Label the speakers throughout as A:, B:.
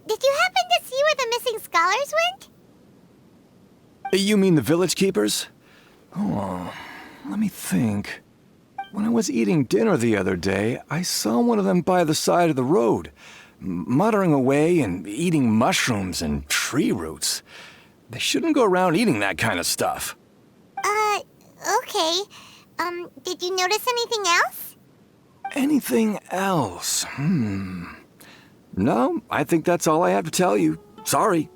A: did you happen to see where the missing scholars went?
B: You mean the village keepers? Oh, let me think. When I was eating dinner the other day, I saw one of them by the side of the road, muttering away and eating mushrooms and tree roots. They shouldn't go around eating that kind of stuff.
A: Okay. Did you notice anything else?
B: Anything else? No, I think that's all I have to tell you. Sorry.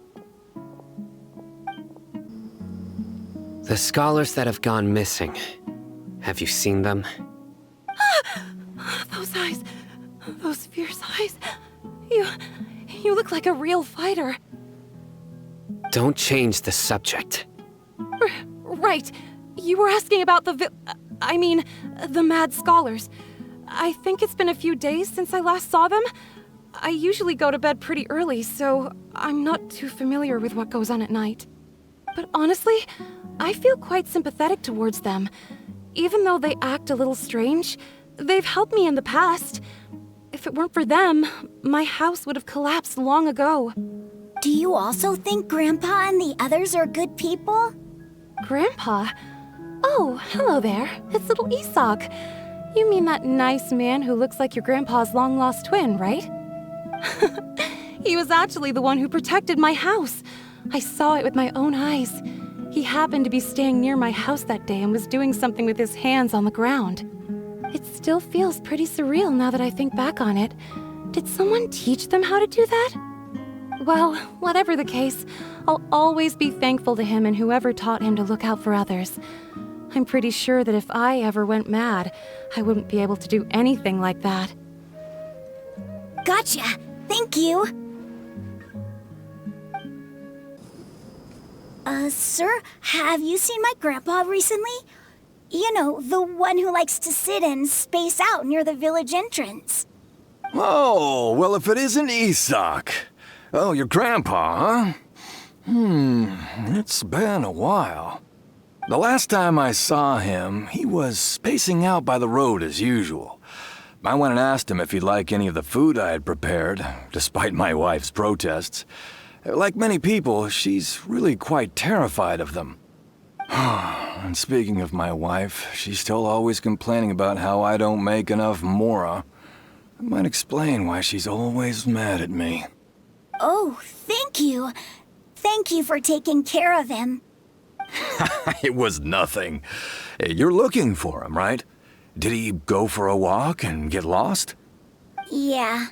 C: The scholars that have gone missing. Have you seen them?
D: Those eyes. Those fierce eyes. You look like a real fighter.
C: Don't change the subject.
D: Right. You were asking about the mad scholars. I think it's been a few days since I last saw them. I usually go to bed pretty early, so I'm not too familiar with what goes on at night. But honestly, I feel quite sympathetic towards them. Even though they act a little strange, they've helped me in the past. If it weren't for them, my house would have collapsed long ago.
A: Do you also think Grandpa and the others are good people?
D: Grandpa? Oh, hello there. It's little Isak. You mean that nice man who looks like your grandpa's long-lost twin, right? He was actually the one who protected my house. I saw it with my own eyes. He happened to be staying near my house that day and was doing something with his hands on the ground. It still feels pretty surreal now that I think back on it. Did someone teach them how to do that? Well, whatever the case, I'll always be thankful to him and whoever taught him to look out for others. I'm pretty sure that if I ever went mad, I wouldn't be able to do anything like that.
A: Gotcha. Thank you. Sir, have you seen my grandpa recently? You know, the one who likes to sit and space out near the village entrance.
B: Oh, well, if it isn't Isak. Oh, your grandpa, huh? It's been a while. The last time I saw him, he was spacing out by the road as usual. I went and asked him if he'd like any of the food I had prepared, despite my wife's protests. Like many people, she's really quite terrified of them. And speaking of my wife, she's still always complaining about how I don't make enough mora. That might explain why she's always mad at me.
A: Oh, thank you. Thank you for taking care of him.
B: It was nothing. You're looking for him, right? Did he go for a walk and get lost?
A: Yeah.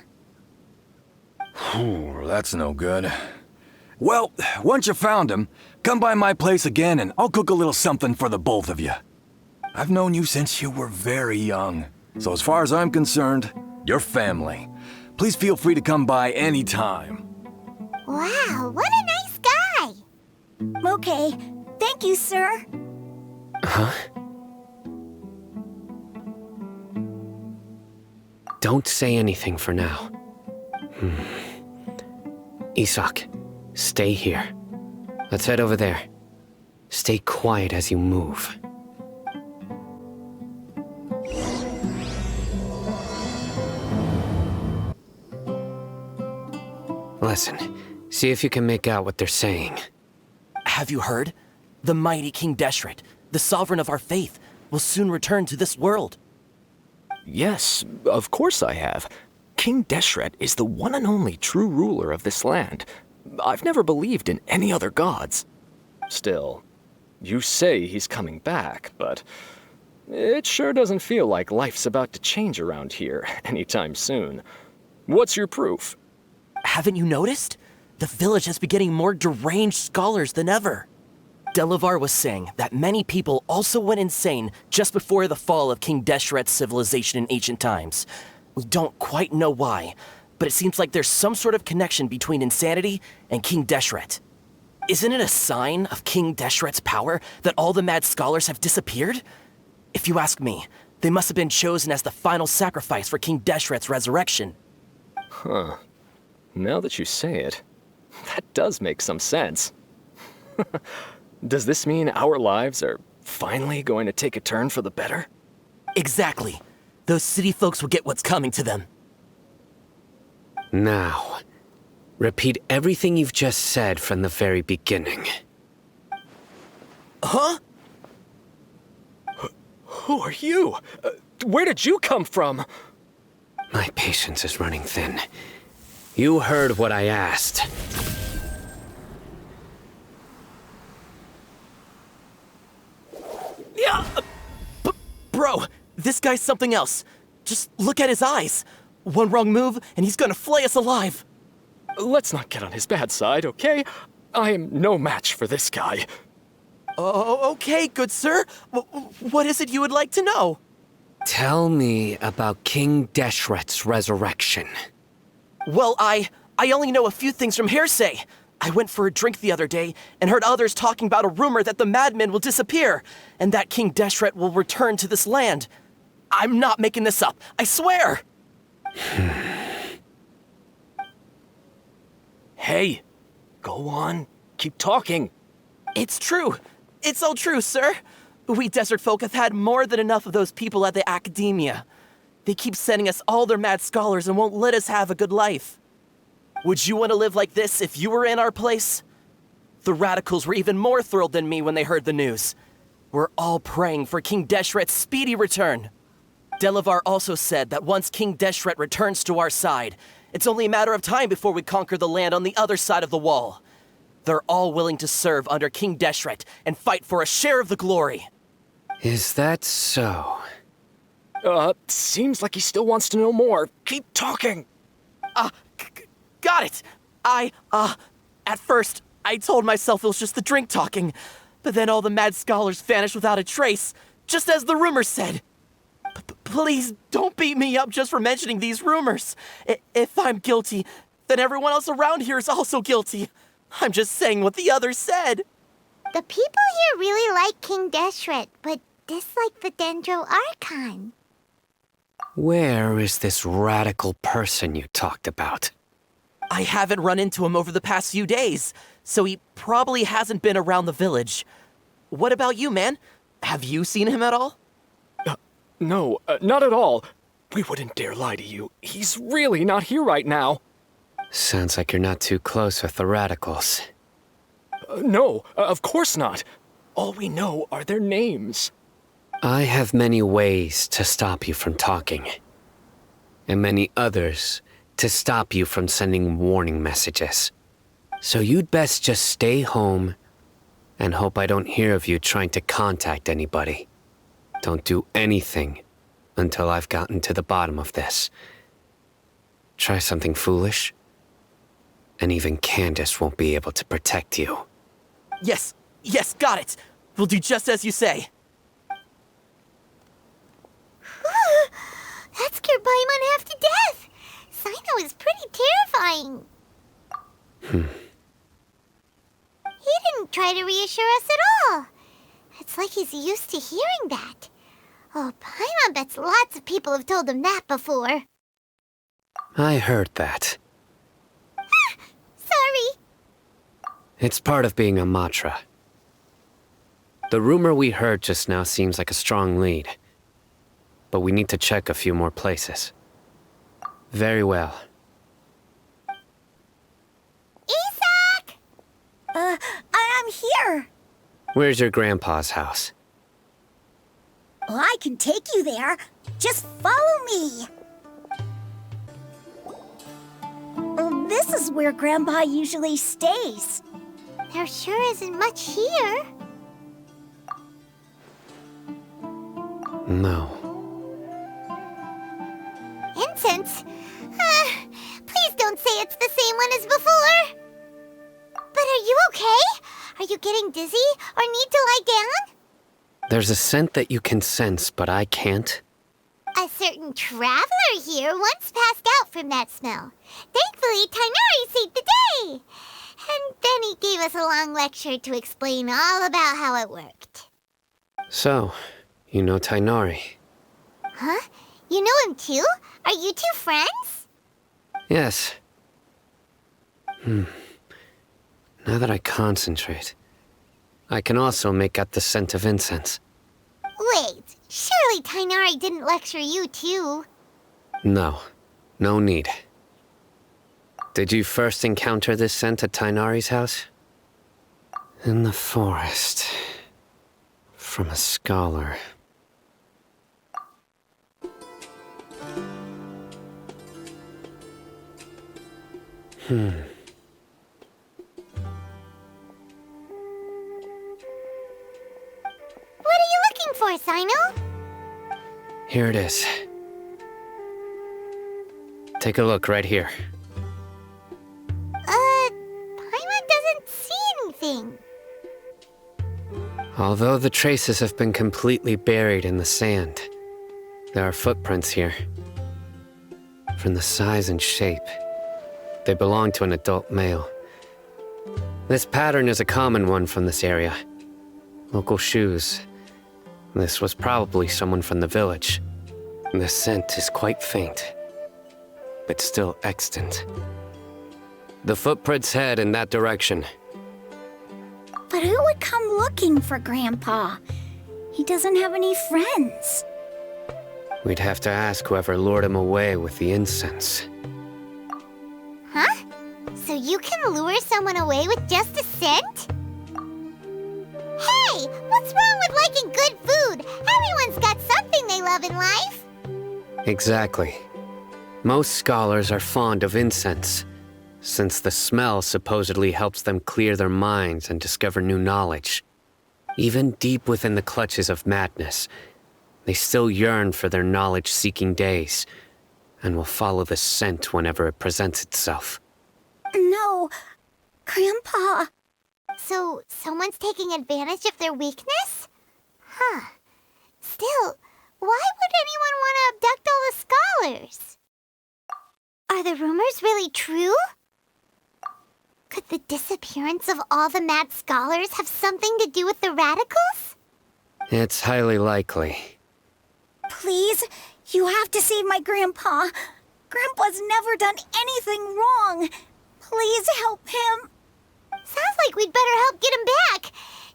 B: That's no good. Well, once you found him, come by my place again and I'll cook a little something for the both of you. I've known you since you were very young, so as far as I'm concerned, you're family. Please feel free to come by anytime.
A: Wow, what a nice guy! Okay, thank you, sir.
C: Huh? Don't say anything for now. Isak, stay here. Let's head over there. Stay quiet as you move. Listen, see if you can make out what they're saying.
E: Have you heard? The mighty King Deshret, the sovereign of our faith, will soon return to this world.
F: Yes, of course I have. King Deshret is the one and only true ruler of this land. I've never believed in any other gods. Still, you say he's coming back, but it sure doesn't feel like life's about to change around here anytime soon. What's your proof?
E: Haven't you noticed? The village has been getting more deranged scholars than ever. Delavar was saying that many people also went insane just before the fall of King Deshret's civilization in ancient times. We don't quite know why, but it seems like there's some sort of connection between insanity and King Deshret. Isn't it a sign of King Deshret's power that all the mad scholars have disappeared? If you ask me, they must have been chosen as the final sacrifice for King Deshret's resurrection.
F: Huh. Now that you say it, that does make some sense. Does this mean our lives are finally going to take a turn for the better?
E: Exactly. Those city folks will get what's coming to them.
C: Now, Repeat everything you've just said from the very beginning.
E: Huh?
F: Who are you? Where did you come from?
C: My patience is running thin. You heard what I asked.
E: Yeah! Bro, this guy's something else. Just look at his eyes. One wrong move, and he's gonna flay us alive.
F: Let's not get on his bad side, okay? I am no match for this guy.
E: Oh, okay, good sir. What is it you would like to know?
C: Tell me about King Deshret's resurrection.
E: Well, I only know a few things from hearsay. I went for a drink the other day and heard others talking about a rumor that the madmen will disappear and that King Deshret will return to this land. I'm not making this up, I swear!
F: Hey, go on. Keep talking.
E: It's true. It's all true, sir. We desert folk have had more than enough of those people at the academia. They keep sending us all their mad scholars and won't let us have a good life. Would you want to live like this if you were in our place? The radicals were even more thrilled than me when they heard the news. We're all praying for King Deshret's speedy return. Delavar also said that once King Deshret returns to our side, it's only a matter of time before we conquer the land on the other side of the wall. They're all willing to serve under King Deshret and fight for a share of the glory.
C: Is that so?
F: Seems like he still wants to know more. Keep talking.
E: Got it! At first, I told myself it was just the drink talking, but then all the mad scholars vanished without a trace, just as the rumors said. Please don't beat me up just for mentioning these rumors. If I'm guilty, then everyone else around here is also guilty. I'm just saying what the others said.
G: The people here really like King Deshret, but dislike the Dendro Archon.
C: Where is this radical person you talked about?
E: I haven't run into him over the past few days, so he probably hasn't been around the village. What about you, man? Have you seen him at all?
F: No, not at all. We wouldn't dare lie to you. He's really not here right now.
C: Sounds like you're not too close with the radicals.
F: No, of course not. All we know are their names.
C: I have many ways to stop you from talking. And many others to stop you from sending warning messages. So you'd best just stay home and hope I don't hear of you trying to contact anybody. Don't do anything until I've gotten to the bottom of this. Try something foolish, and even Candace won't be able to protect you.
E: Yes, got it. We'll do just as you say.
G: That scared Paimon half to death. Sino is pretty terrifying. He didn't try to reassure us at all. It's like he's used to hearing that. Oh, Paimon bets lots of people have told him that before.
C: I heard that.
G: Sorry.
C: It's part of being a Matra. The rumor we heard just now seems like a strong lead. But we need to check a few more places. Very well.
G: Isak!
A: I'm here.
C: Where's your grandpa's house?
A: Well, I can take you there. Just follow me. Well, this is where Grandpa usually stays.
G: There sure isn't much here.
C: No.
G: Incense? Please don't say it's the same one as before. But are you okay? Are you getting dizzy or need to lie down?
C: There's a scent that you can sense, but I can't.
G: A certain traveler here once passed out from that smell. Thankfully, Tainari saved the day. And then he gave us a long lecture to explain all about how it worked.
C: So, you know Tainari?
G: Huh? You know him too? Are you two friends?
C: Yes. Now that I concentrate, I can also make out the scent of incense.
G: Wait, surely Tainari didn't lecture you too?
C: No, no need. Did you first encounter this scent at Tainari's house? In the forest. From a scholar.
G: What are you looking for, Sino?
C: Here it is. Take a look right here.
G: Paimon doesn't see anything.
C: Although the traces have been completely buried in the sand, there are footprints here. From the size and shape, they belong to an adult male. This pattern is a common one from this area. Local shoes. This was probably someone from the village. The scent is quite faint, but still extant. The footprints head in that direction.
A: But who would come looking for Grandpa? He doesn't have any friends.
C: We'd have to ask whoever lured him away with the incense.
G: Huh? So you can lure someone away with just a scent? Hey, what's wrong with liking good food? Everyone's got something they love in life.
C: Exactly. Most scholars are fond of incense, since the smell supposedly helps them clear their minds and discover new knowledge. Even deep within the clutches of madness, they still yearn for their knowledge-seeking days, and will follow the scent whenever it presents itself.
A: No, Grandpa.
G: So someone's taking advantage of their weakness? Huh. Still, why would anyone want to abduct all the scholars? Are the rumors really true? Could the disappearance of all the mad scholars have something to do with the radicals?
C: It's highly likely.
A: Please, you have to save my Grandpa. Grandpa's never done anything wrong. Please help him.
G: Sounds like we'd better help get him back.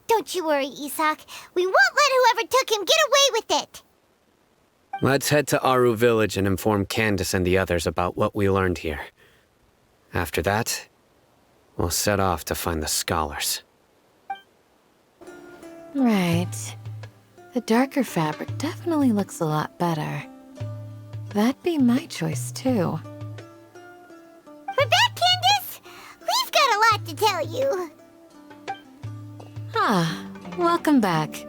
G: Don't you worry, Isak. We won't let whoever took him get away with it.
C: Let's head to Aru Village and inform Candace and the others about what we learned here. After that, we'll set off to find the scholars.
D: Right. The darker fabric definitely looks a lot better. That'd be my choice, too.
G: We're back, Candace! We've got a lot to tell you.
D: Ah, welcome back.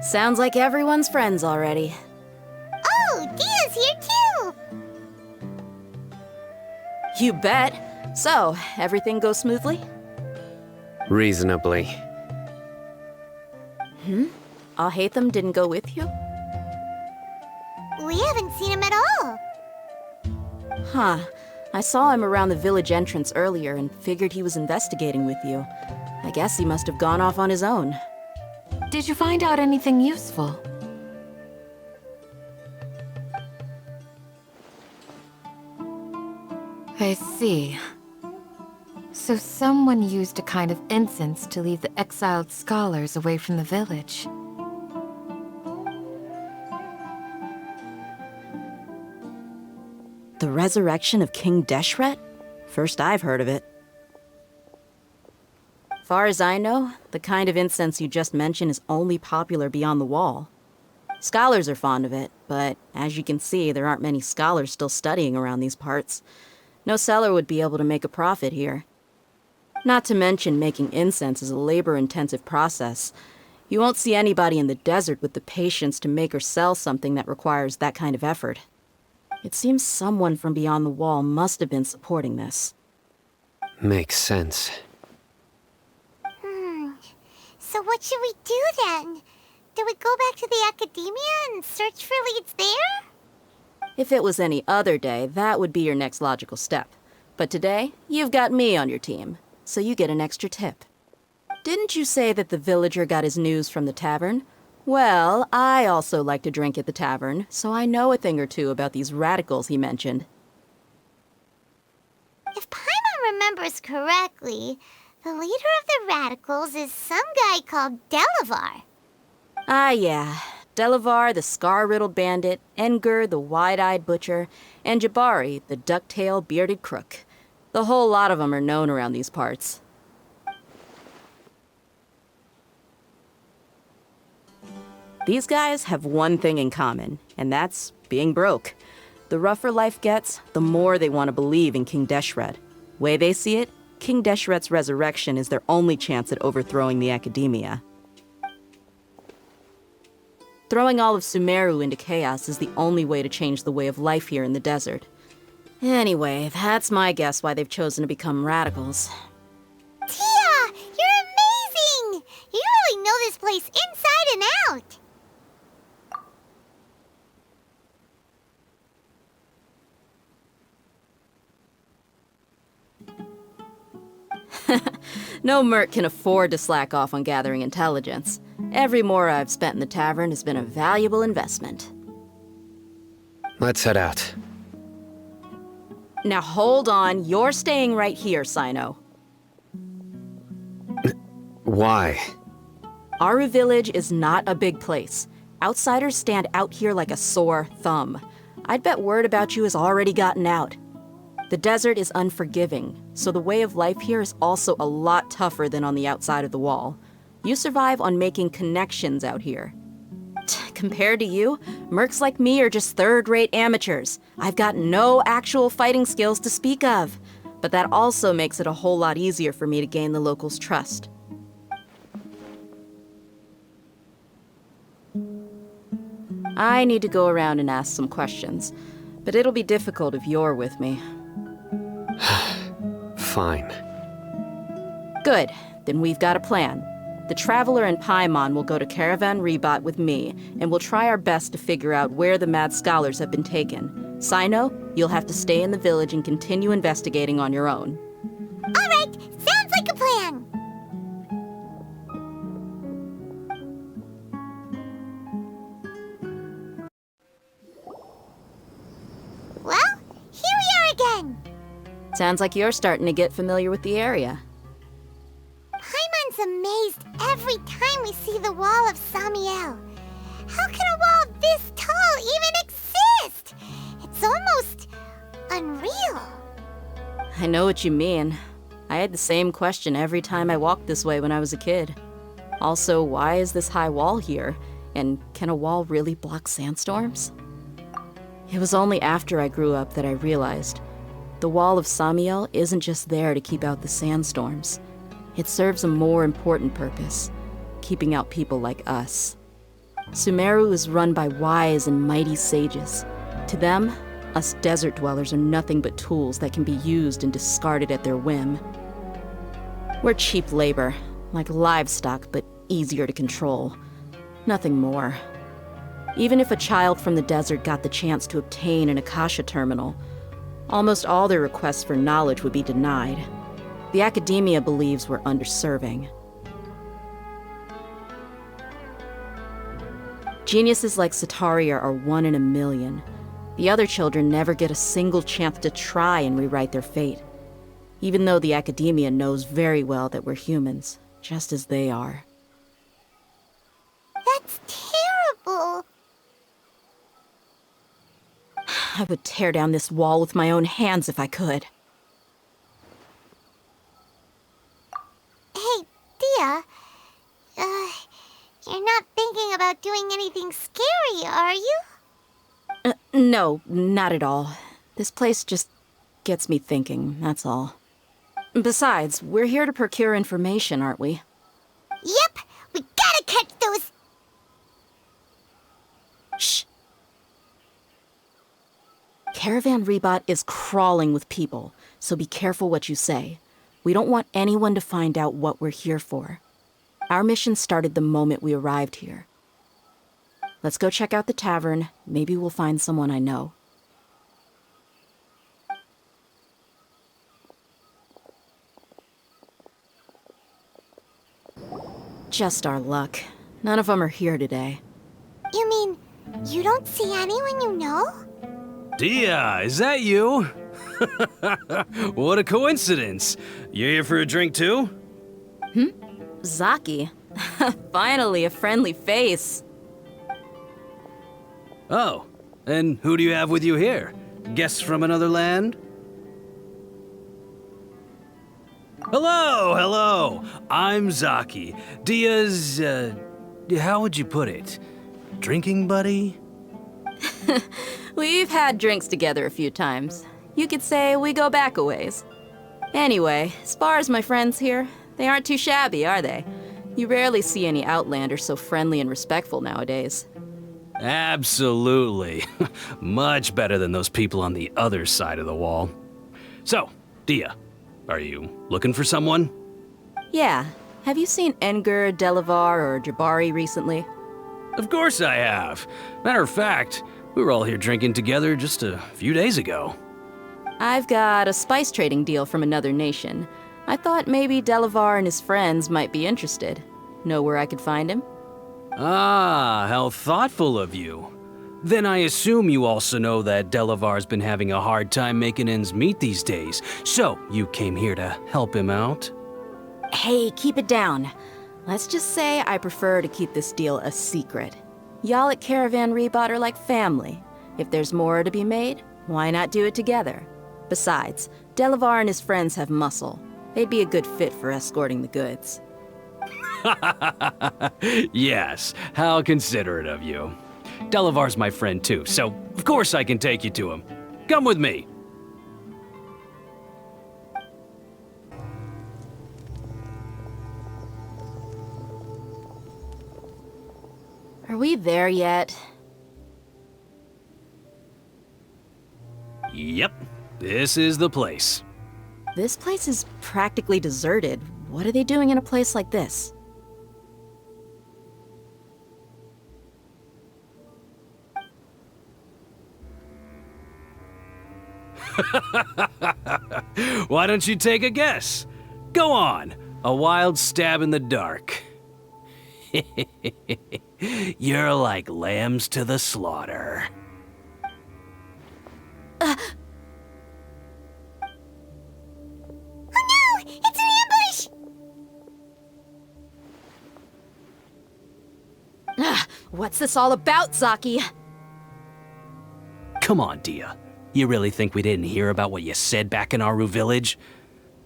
D: Sounds like everyone's friends already.
G: Oh, Dia's here too!
H: You bet. So, everything goes smoothly?
C: Reasonably.
H: Alhaitham didn't go with you?
G: We haven't seen him at all.
H: Huh. I saw him around the village entrance earlier and figured he was investigating with you. I guess he must have gone off on his own.
D: Did you find out anything useful? I see. So someone used a kind of incense to lead the exiled scholars away from the village.
H: The resurrection of King Deshret? First I've heard of it. Far as I know, the kind of incense you just mentioned is only popular beyond the wall. Scholars are fond of it, but as you can see, there aren't many scholars still studying around these parts. No seller would be able to make a profit here. Not to mention making incense is a labor-intensive process. You won't see anybody in the desert with the patience to make or sell something that requires that kind of effort. It seems someone from beyond the wall must have been supporting this.
C: Makes sense.
G: So what should we do then? Do we go back to the academia and search for leads there?
H: If it was any other day, that would be your next logical step. But today, you've got me on your team, so you get an extra tip. Didn't you say that the villager got his news from the tavern? Well, I also like to drink at the tavern, so I know a thing or two about these radicals he mentioned.
G: If Paimon remembers correctly, the leader of the radicals is some guy called Delavar.
H: Ah, yeah. Delavar, the scar-riddled bandit, Enger, the wide-eyed butcher, and Jabari, the duck-tailed bearded crook. The whole lot of them are known around these parts. These guys have one thing in common, and that's being broke. The rougher life gets, the more they want to believe in King Deshret. Way they see it, King Deshret's resurrection is their only chance at overthrowing the Academia. Throwing all of Sumeru into chaos is the only way to change the way of life here in the desert. Anyway, that's my guess why they've chosen to become radicals.
G: Tia! You're amazing! You really know this place inside and out!
H: No merc can afford to slack off on gathering intelligence. Every mora I've spent in the tavern has been a valuable investment.
C: Let's head out.
H: Now hold on, you're staying right here, Sino.
C: Why?
H: Aru Village is not a big place. Outsiders stand out here like a sore thumb. I'd bet word about you has already gotten out. The desert is unforgiving, so the way of life here is also a lot tougher than on the outside of the wall. You survive on making connections out here. Compared to you, mercs like me are just third-rate amateurs. I've got no actual fighting skills to speak of. But that also makes it a whole lot easier for me to gain the locals' trust. I need to go around and ask some questions, but it'll be difficult if you're with me.
C: Fine.
H: Good, then we've got a plan. The Traveler and Paimon will go to Caravan Rebot with me, and we'll try our best to figure out where the mad scholars have been taken. Sino, you'll have to stay in the village and continue investigating on your own.
G: All right, sounds like a plan. Well, here we are again.
H: Sounds like you're starting to get familiar with the area.
G: Paimon's amazed every time we see the wall of Samiel. How can a wall this tall even exist? It's almost unreal.
H: I know what you mean. I had the same question every time I walked this way when I was a kid. Also, why is this high wall here? And can a wall really block sandstorms? It was only after I grew up that I realized the wall of Samiel isn't just there to keep out the sandstorms. It serves a more important purpose, keeping out people like us. Sumeru is run by wise and mighty sages. To them, us desert dwellers are nothing but tools that can be used and discarded at their whim. We're cheap labor, like livestock, but easier to control. Nothing more. Even if a child from the desert got the chance to obtain an Akasha terminal, almost all their requests for knowledge would be denied. The Academia believes we're underserving. Geniuses like Sataria are one in a million. The other children never get a single chance to try and rewrite their fate, even though the Academia knows very well that we're humans, just as they are.
G: That's terrible.
H: I would tear down this wall with my own hands if I could.
G: Hey, Dia. You're not thinking about doing anything scary, are you?
H: No, not at all. This place just gets me thinking, that's all. Besides, we're here to procure information, aren't we?
G: Yep, we gotta catch those...
H: Shh. Caravan Rebot is crawling with people, so be careful what you say. We don't want anyone to find out what we're here for. Our mission started the moment we arrived here. Let's go check out the tavern. Maybe we'll find someone I know. Just our luck. None of them are here today.
G: You mean, you don't see anyone you know?
I: Dia, is that you? What a coincidence. You here for a drink too?
H: Zaki. Finally, a friendly face.
I: Oh, and who do you have with you here? Guests from another land? Hello, hello. I'm Zaki. Dia's, how would you put it? Drinking buddy?
H: We've had drinks together a few times. You could say we go back a ways. Anyway, as far as my friends here, they aren't too shabby, are they? You rarely see any Outlanders so friendly and respectful nowadays.
I: Absolutely. Much better than those people on the other side of the wall. So, Dia, are you looking for someone?
H: Yeah. Have you seen Enger, Delavar, or Jabari recently?
I: Of course I have. Matter of fact, we were all here drinking together just a few days ago.
H: I've got a spice trading deal from another nation. I thought maybe Delavar and his friends might be interested. Know where I could find him?
I: Ah, how thoughtful of you. Then I assume you also know that Delavar's been having a hard time making ends meet these days, so you came here to help him out?
H: Hey, keep it down. Let's just say I prefer to keep this deal a secret. Y'all at Caravan Rebot are like family. If there's more to be made, why not do it together? Besides, Delavar and his friends have muscle. They'd be a good fit for escorting the goods.
I: Yes, how considerate of you. Delavar's my friend too, so of course I can take you to him. Come with me.
H: Are we there yet?
I: Yep, this is the place.
H: This place is practically deserted. What are they doing in a place like this?
I: Why don't you take a guess? Go on, a wild stab in the dark. You're like lambs to the slaughter.
G: Oh no! It's an ambush!
H: What's this all about, Zaki?
I: Come on, Dia. You really think we didn't hear about what you said back in Aru village?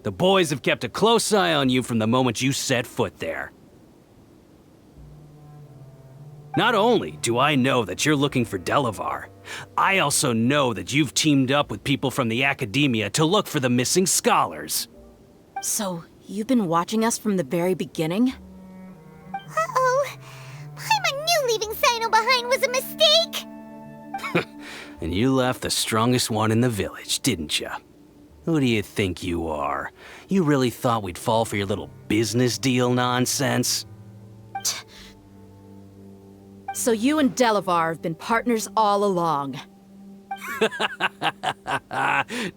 I: The boys have kept a close eye on you from the moment you set foot there. Not only do I know that you're looking for Delavar, I also know that you've teamed up with people from the academia to look for the missing scholars.
H: So, you've been watching us from the very beginning?
G: Uh-oh. Paimon knew leaving Sino behind was a mistake!
I: And you left the strongest one in the village, didn't you? Who do you think you are? You really thought we'd fall for your little business deal nonsense?
H: So you and Delavar have been partners all along.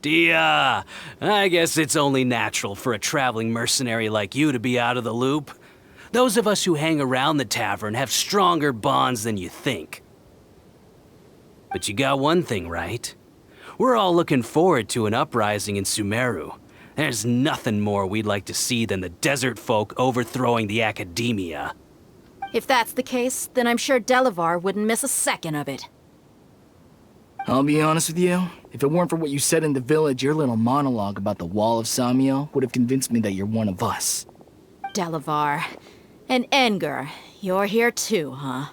I: Dia, I guess it's only natural for a traveling mercenary like you to be out of the loop. Those of us who hang around the tavern have stronger bonds than you think. But you got one thing right. We're all looking forward to an uprising in Sumeru. There's nothing more we'd like to see than the desert folk overthrowing the academia.
H: If that's the case, then I'm sure Delavar wouldn't miss a second of it.
J: I'll be honest with you. If it weren't for what you said in the village, your little monologue about the Wall of Samiel would have convinced me that you're one of us.
H: Delavar. And Enger, you're here too, huh?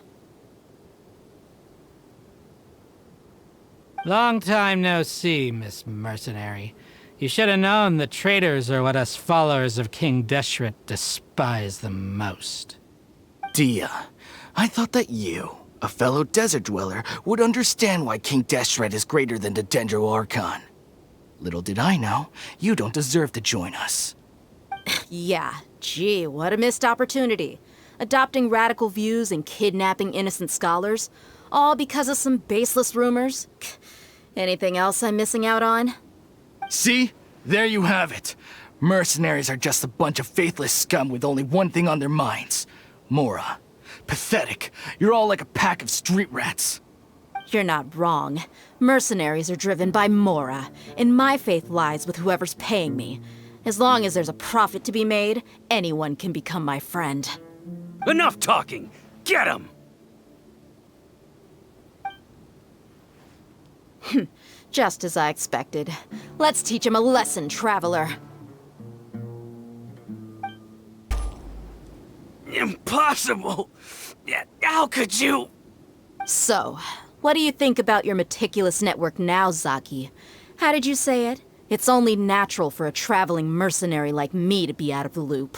K: Long time no see, Miss Mercenary. You should have known the traitors are what us followers of King Deshret despise the most.
J: Dia, I thought that you, a fellow desert dweller, would understand why King Deshret is greater than the Dendro Archon. Little did I know, you don't deserve to join us.
H: Yeah, gee, what a missed opportunity. Adopting radical views and kidnapping innocent scholars, all because of some baseless rumors. Anything else I'm missing out on?
J: See? There you have it. Mercenaries are just a bunch of faithless scum with only one thing on their minds. Mora. Pathetic. You're all like a pack of street rats.
H: You're not wrong. Mercenaries are driven by Mora, and my faith lies with whoever's paying me. As long as there's a profit to be made, anyone can become my friend.
I: Enough talking! Get him!
H: Just as I expected. Let's teach him a lesson, traveler.
I: Impossible! How could you?
H: So, what do you think about your meticulous network now, Zaki? How did you say it? It's only natural for a traveling mercenary like me to be out of the loop.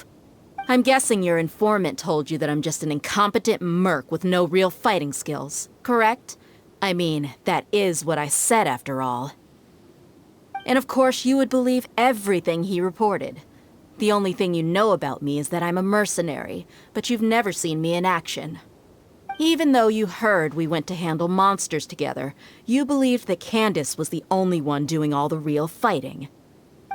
H: I'm guessing your informant told you that I'm just an incompetent merc with no real fighting skills, correct? I mean, that is what I said after all. And of course you would believe everything he reported. The only thing you know about me is that I'm a mercenary, but you've never seen me in action. Even though you heard we went to handle monsters together, you believed that Candace was the only one doing all the real fighting.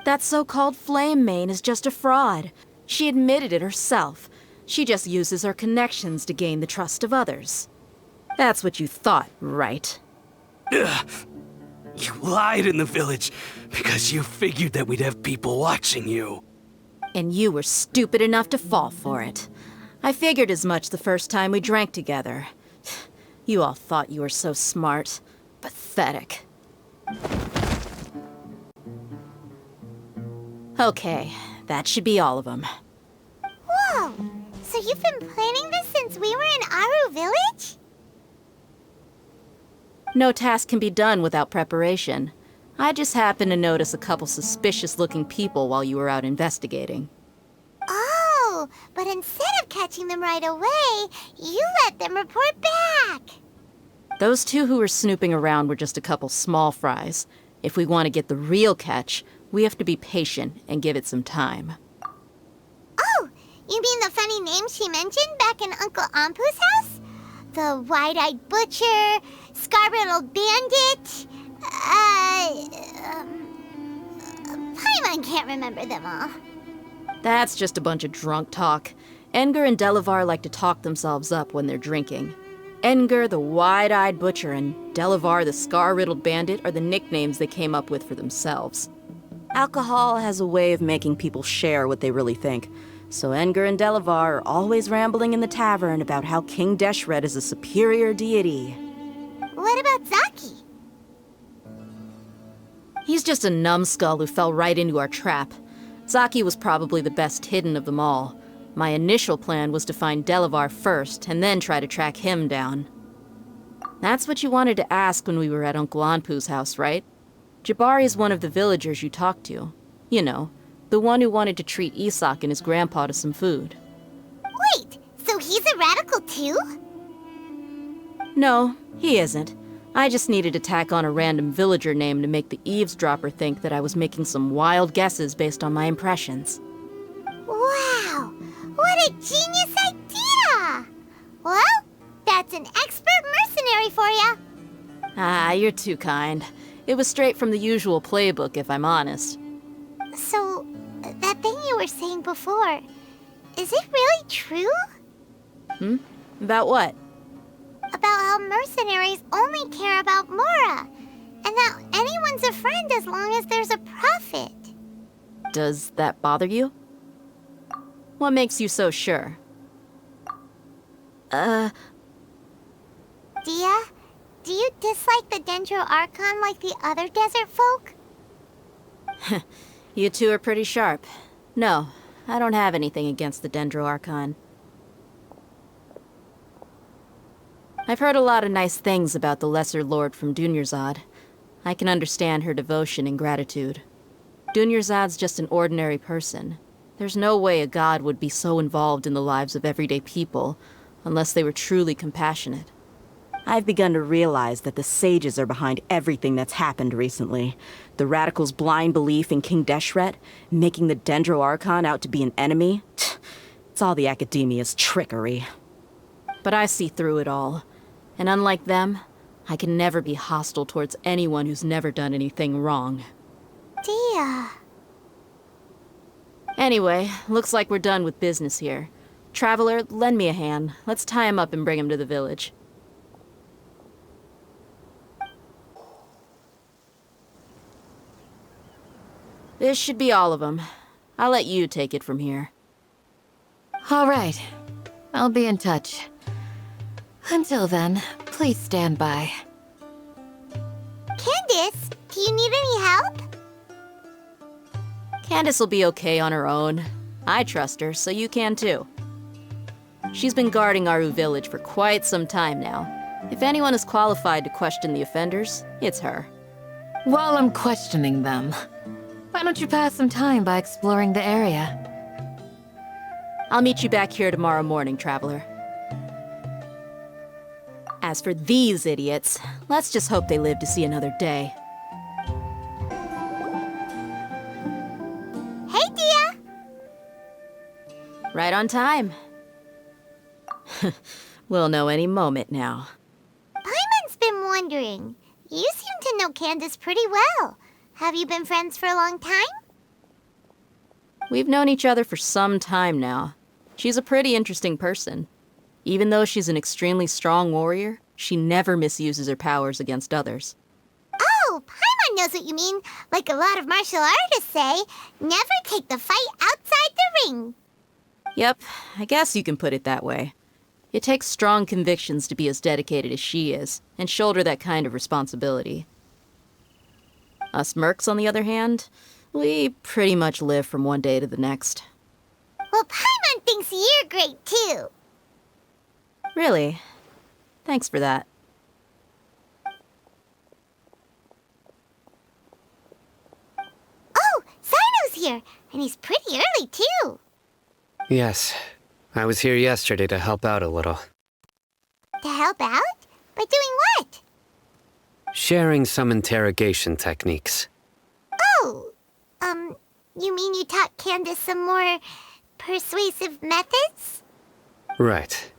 H: That so-called Flame Mane is just a fraud. She admitted it herself. She just uses her connections to gain the trust of others. That's what you thought, right?
I: Ugh. You lied in the village because you figured that we'd have people watching you.
H: And you were stupid enough to fall for it. I figured as much the first time we drank together. You all thought you were so smart. Pathetic. Okay, that should be all of them.
G: Whoa! So you've been planning this since we were in Aru Village?
H: No task can be done without preparation. I just happened to notice a couple suspicious-looking people while you were out investigating.
G: Oh, but instead of catching them right away, you let them report back.
H: Those two who were snooping around were just a couple small fries. If we want to get the real catch, we have to be patient and give it some time.
G: Oh, you mean the funny name she mentioned back in Uncle Ampu's house? The wide-eyed butcher, scar-riddled bandit, Paimon can't remember them all.
H: That's just a bunch of drunk talk. Edgar and Delavar like to talk themselves up when they're drinking. Edgar, the wide-eyed butcher, and Delavar, the scar-riddled bandit, are the nicknames they came up with for themselves. Alcohol has a way of making people share what they really think. So Edgar and Delavar are always rambling in the tavern about how King Deshret is a superior deity.
G: What about Zaki?
H: He's just a numbskull who fell right into our trap. Zaki was probably the best hidden of them all. My initial plan was to find Delavar first, and then try to track him down. That's what you wanted to ask when we were at Uncle Anpu's house, right? Jabari is one of the villagers you talked to. You know, the one who wanted to treat Isak and his grandpa to some food.
G: Wait, so he's a radical too?
H: No, he isn't. I just needed to tack on a random villager name to make the eavesdropper think that I was making some wild guesses based on my impressions.
G: Wow, what a genius idea! Well, that's an expert mercenary for you.
H: Ah, you're too kind. It was straight from the usual playbook, if I'm honest.
G: So, that thing you were saying before, is it really true?
H: About what?
G: About how mercenaries only care about Mora, and that anyone's a friend as long as there's a profit.
H: Does that bother you? What makes you so sure?
G: Dia, do you dislike the Dendro Archon like the other desert folk?
H: You two are pretty sharp. No, I don't have anything against the Dendro Archon. I've heard a lot of nice things about the Lesser Lord from Dunyarzad. I can understand her devotion and gratitude. Dunyarzad's just an ordinary person. There's no way a god would be so involved in the lives of everyday people, unless they were truly compassionate.
L: I've begun to realize that the sages are behind everything that's happened recently. The radicals' blind belief in King Deshret, making the Dendro Archon out to be an enemy. It's all the academia's trickery.
H: But I see through it all. And unlike them, I can never be hostile towards anyone who's never done anything wrong.
G: Dia.
H: Anyway, looks like we're done with business here. Traveler, lend me a hand. Let's tie him up and bring him to the village. This should be all of them. I'll let you take it from here.
M: All right. I'll be in touch. Until then, please stand by.
G: Candace! Candace, do you need any help?
H: Candace will be okay on her own. I trust her, so you can too. She's been guarding Aru village for quite some time now. If anyone is qualified to question the offenders, it's her.
M: While I'm questioning them, why don't you pass some time by exploring the area?
H: I'll meet you back here tomorrow morning, Traveler. As for these idiots, let's just hope they live to see another day.
G: Hey, Dia!
H: Right on time. We'll know any moment now.
G: Paimon's been wondering. You seem to know Candace pretty well. Have you been friends for a long time?
H: We've known each other for some time now. She's a pretty interesting person. Even though she's an extremely strong warrior, she never misuses her powers against others.
G: Oh, Paimon knows what you mean. Like a lot of martial artists say, never take the fight outside the ring.
H: Yep, I guess you can put it that way. It takes strong convictions to be as dedicated as she is, and shoulder that kind of responsibility. Us mercs, on the other hand, we pretty much live from one day to the next.
G: Well, Paimon thinks you're great too.
H: Really? Thanks for that.
G: Oh, Sino's here, and he's pretty early too.
C: Yes, I was here yesterday to help out a little.
G: To help out? By doing what?
C: Sharing some interrogation techniques.
G: Oh, you mean you taught Candace some more persuasive methods?
C: Right.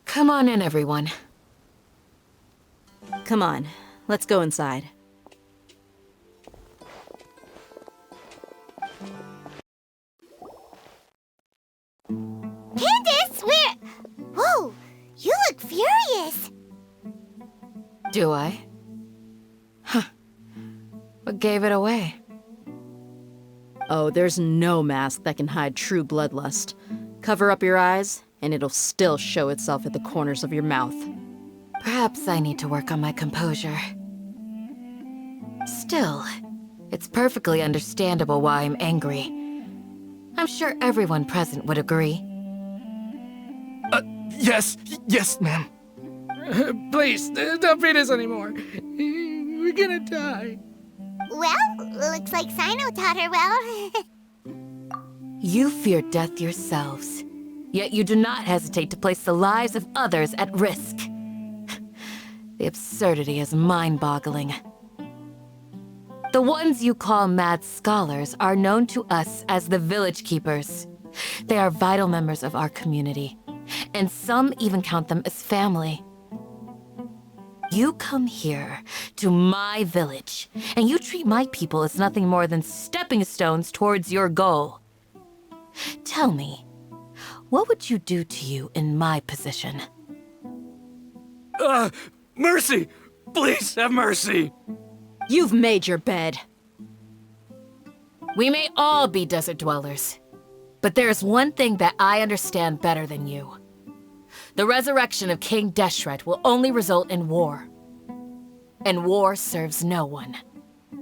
M: Come on in, everyone.
H: Come on, let's go inside.
G: Candace, where... Whoa, you look furious.
M: Do I? Huh. What gave it away?
H: Oh, there's no mask that can hide true bloodlust. Cover up your eyes, and it'll still show itself at the corners of your mouth.
M: Perhaps I need to work on my composure. Still, it's perfectly understandable why I'm angry. I'm sure everyone present would agree.
J: Yes, ma'am.
K: Please, don't beat us anymore. We're gonna die.
G: Well, looks like Sino taught her well.
M: You fear death yourselves, yet you do not hesitate to place the lives of others at risk. The absurdity is mind-boggling. The ones you call mad scholars are known to us as the Village Keepers. They are vital members of our community, and some even count them as family. You come here to my village, and you treat my people as nothing more than stepping stones towards your goal. Tell me, what would you do to you in my position?
I: Mercy! Please have mercy!
H: You've made your bed.
M: We may all be desert dwellers, but there is one thing that I understand better than you. The resurrection of King Deshret will only result in war. And war serves no one.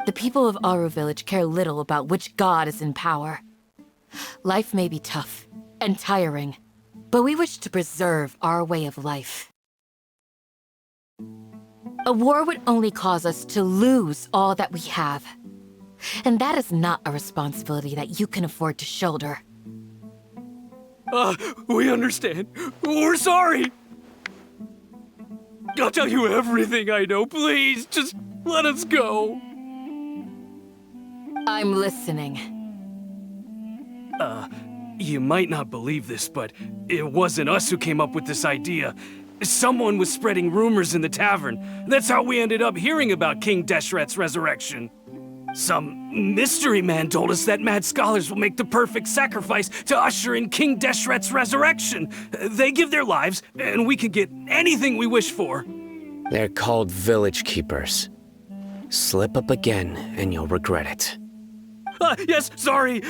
M: The people of Aru Village care little about which god is in power. Life may be tough and tiring, but we wish to preserve our way of life. A war would only cause us to lose all that we have. And that is not a responsibility that you can afford to shoulder.
I: We understand. We're sorry. I'll tell you everything I know. Please, just let us go.
M: I'm listening.
I: You might not believe this, but it wasn't us who came up with this idea. Someone was spreading rumors in the tavern. That's how we ended up hearing about King Deshret's resurrection. Some mystery man told us that mad scholars will make the perfect sacrifice to usher in King Deshret's resurrection. They give their lives, and we can get anything we wish for.
C: They're called Village Keepers. Slip up again, and you'll regret it.
I: Yes, sorry.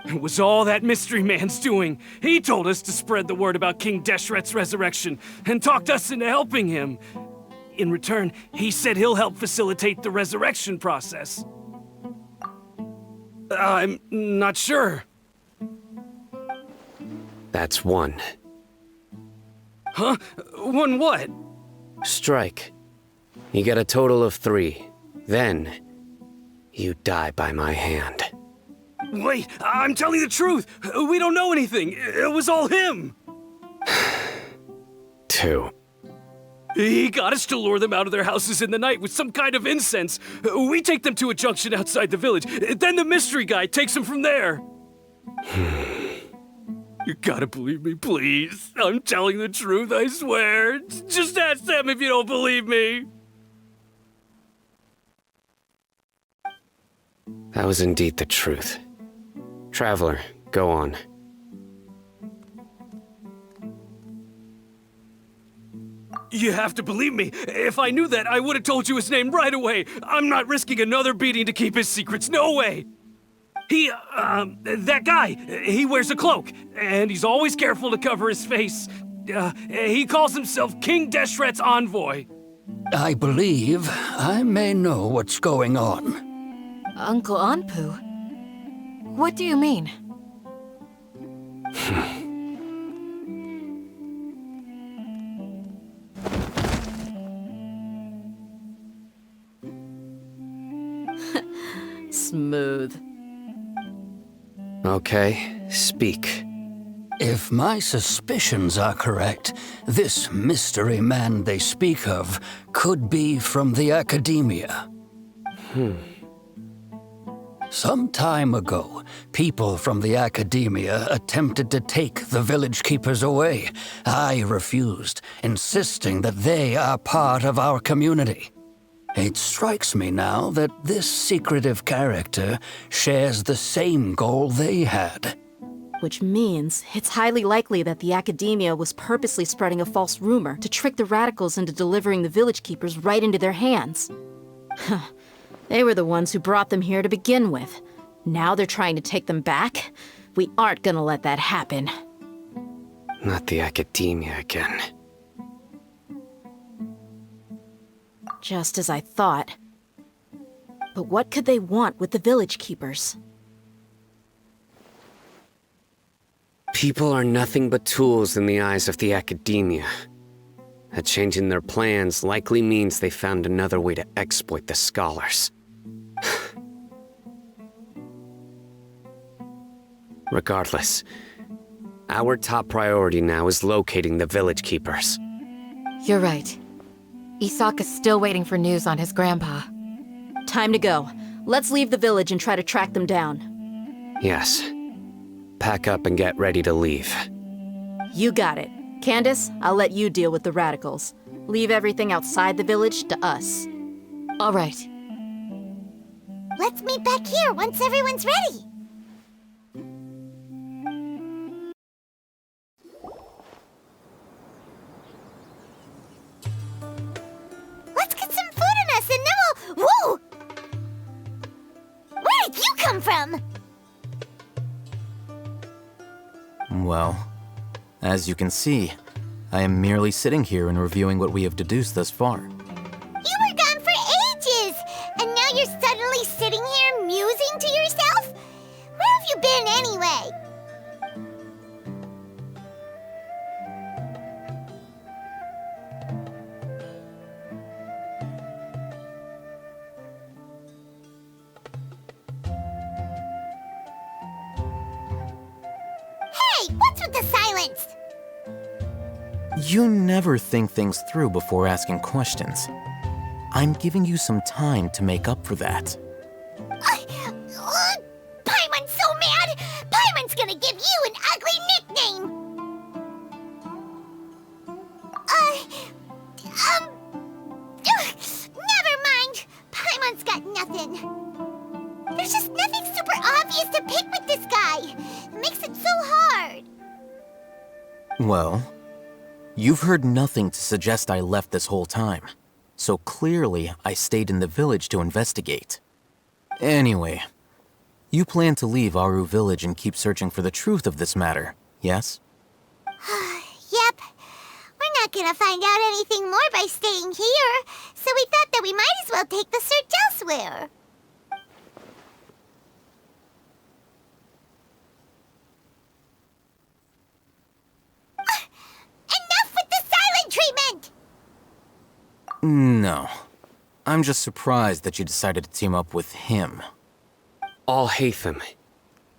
I: It was all that mystery man's doing. He told us to spread the word about King Deshret's resurrection, and talked us into helping him. In return, he said he'll help facilitate the resurrection process. I'm not sure.
C: That's one.
I: Huh? One what?
C: Strike. You get a total of 3. Then, you die by my hand.
I: Wait, I'm telling the truth. We don't know anything. It was all him.
C: 2.
I: He got us to lure them out of their houses in the night with some kind of incense. We take them to a junction outside the village. Then the mystery guy takes them from there. You gotta believe me, please. I'm telling the truth, I swear. Just ask them if you don't believe me.
C: That was indeed the truth. Traveler, go on.
I: You have to believe me. If I knew that, I would have told you his name right away. I'm not risking another beating to keep his secrets. No way. That guy, he wears a cloak, and he's always careful to cover his face. He calls himself King Deshret's envoy.
N: I believe I may know what's going on.
M: Uncle Anpu? What do you mean?
H: Smooth.
C: Okay, speak.
N: If my suspicions are correct, this mystery man they speak of could be from the academia. Some time ago, people from the academia attempted to take the village keepers away. I refused, insisting that they are part of our community. It strikes me now that this secretive character shares the same goal they had.
H: Which means it's highly likely that the academia was purposely spreading a false rumor to trick the radicals into delivering the village keepers right into their hands. They were the ones who brought them here to begin with. Now they're trying to take them back? We aren't gonna let that happen.
C: Not the academia again.
H: Just as I thought. But what could they want with the village keepers?
C: People are nothing but tools in the eyes of the academia. A change in their plans likely means they found another way to exploit the scholars. Regardless, our top priority now is locating the village keepers.
M: You're right. Isak is still waiting for news on his grandpa.
H: Time to go. Let's leave the village and try to track them down.
C: Yes. Pack up and get ready to leave.
H: You got it. Candace, I'll let you deal with the radicals. Leave everything outside the village to us.
M: All right.
G: Let's meet back here once everyone's ready. Let's get some food in us and then we'll... Whoa! Where did you come from?
E: Well, as you can see, I am merely sitting here and reviewing what we have deduced thus far.
G: You were gone for ages, and now you're suddenly sitting here musing to yourself? Where have you been anyway? Hey, what's with the silence?
E: You never think things through before asking questions. I'm giving you some time to make up for that.
G: Paimon's so mad! Paimon's gonna give you an ugly nickname! Never mind! Paimon's got nothing. There's just nothing super obvious to pick with this guy. It makes it so hard.
E: Well, you've heard nothing to suggest I left this whole time. So clearly, I stayed in the village to investigate. Anyway, you plan to leave Aru village and keep searching for the truth of this matter, yes?
G: Yep. We're not gonna find out anything more by staying here, so we thought that we might as well take the search elsewhere. Enough with the silent treatment!
O: No. I'm just surprised that you decided to team up with him.
C: Arhontoth,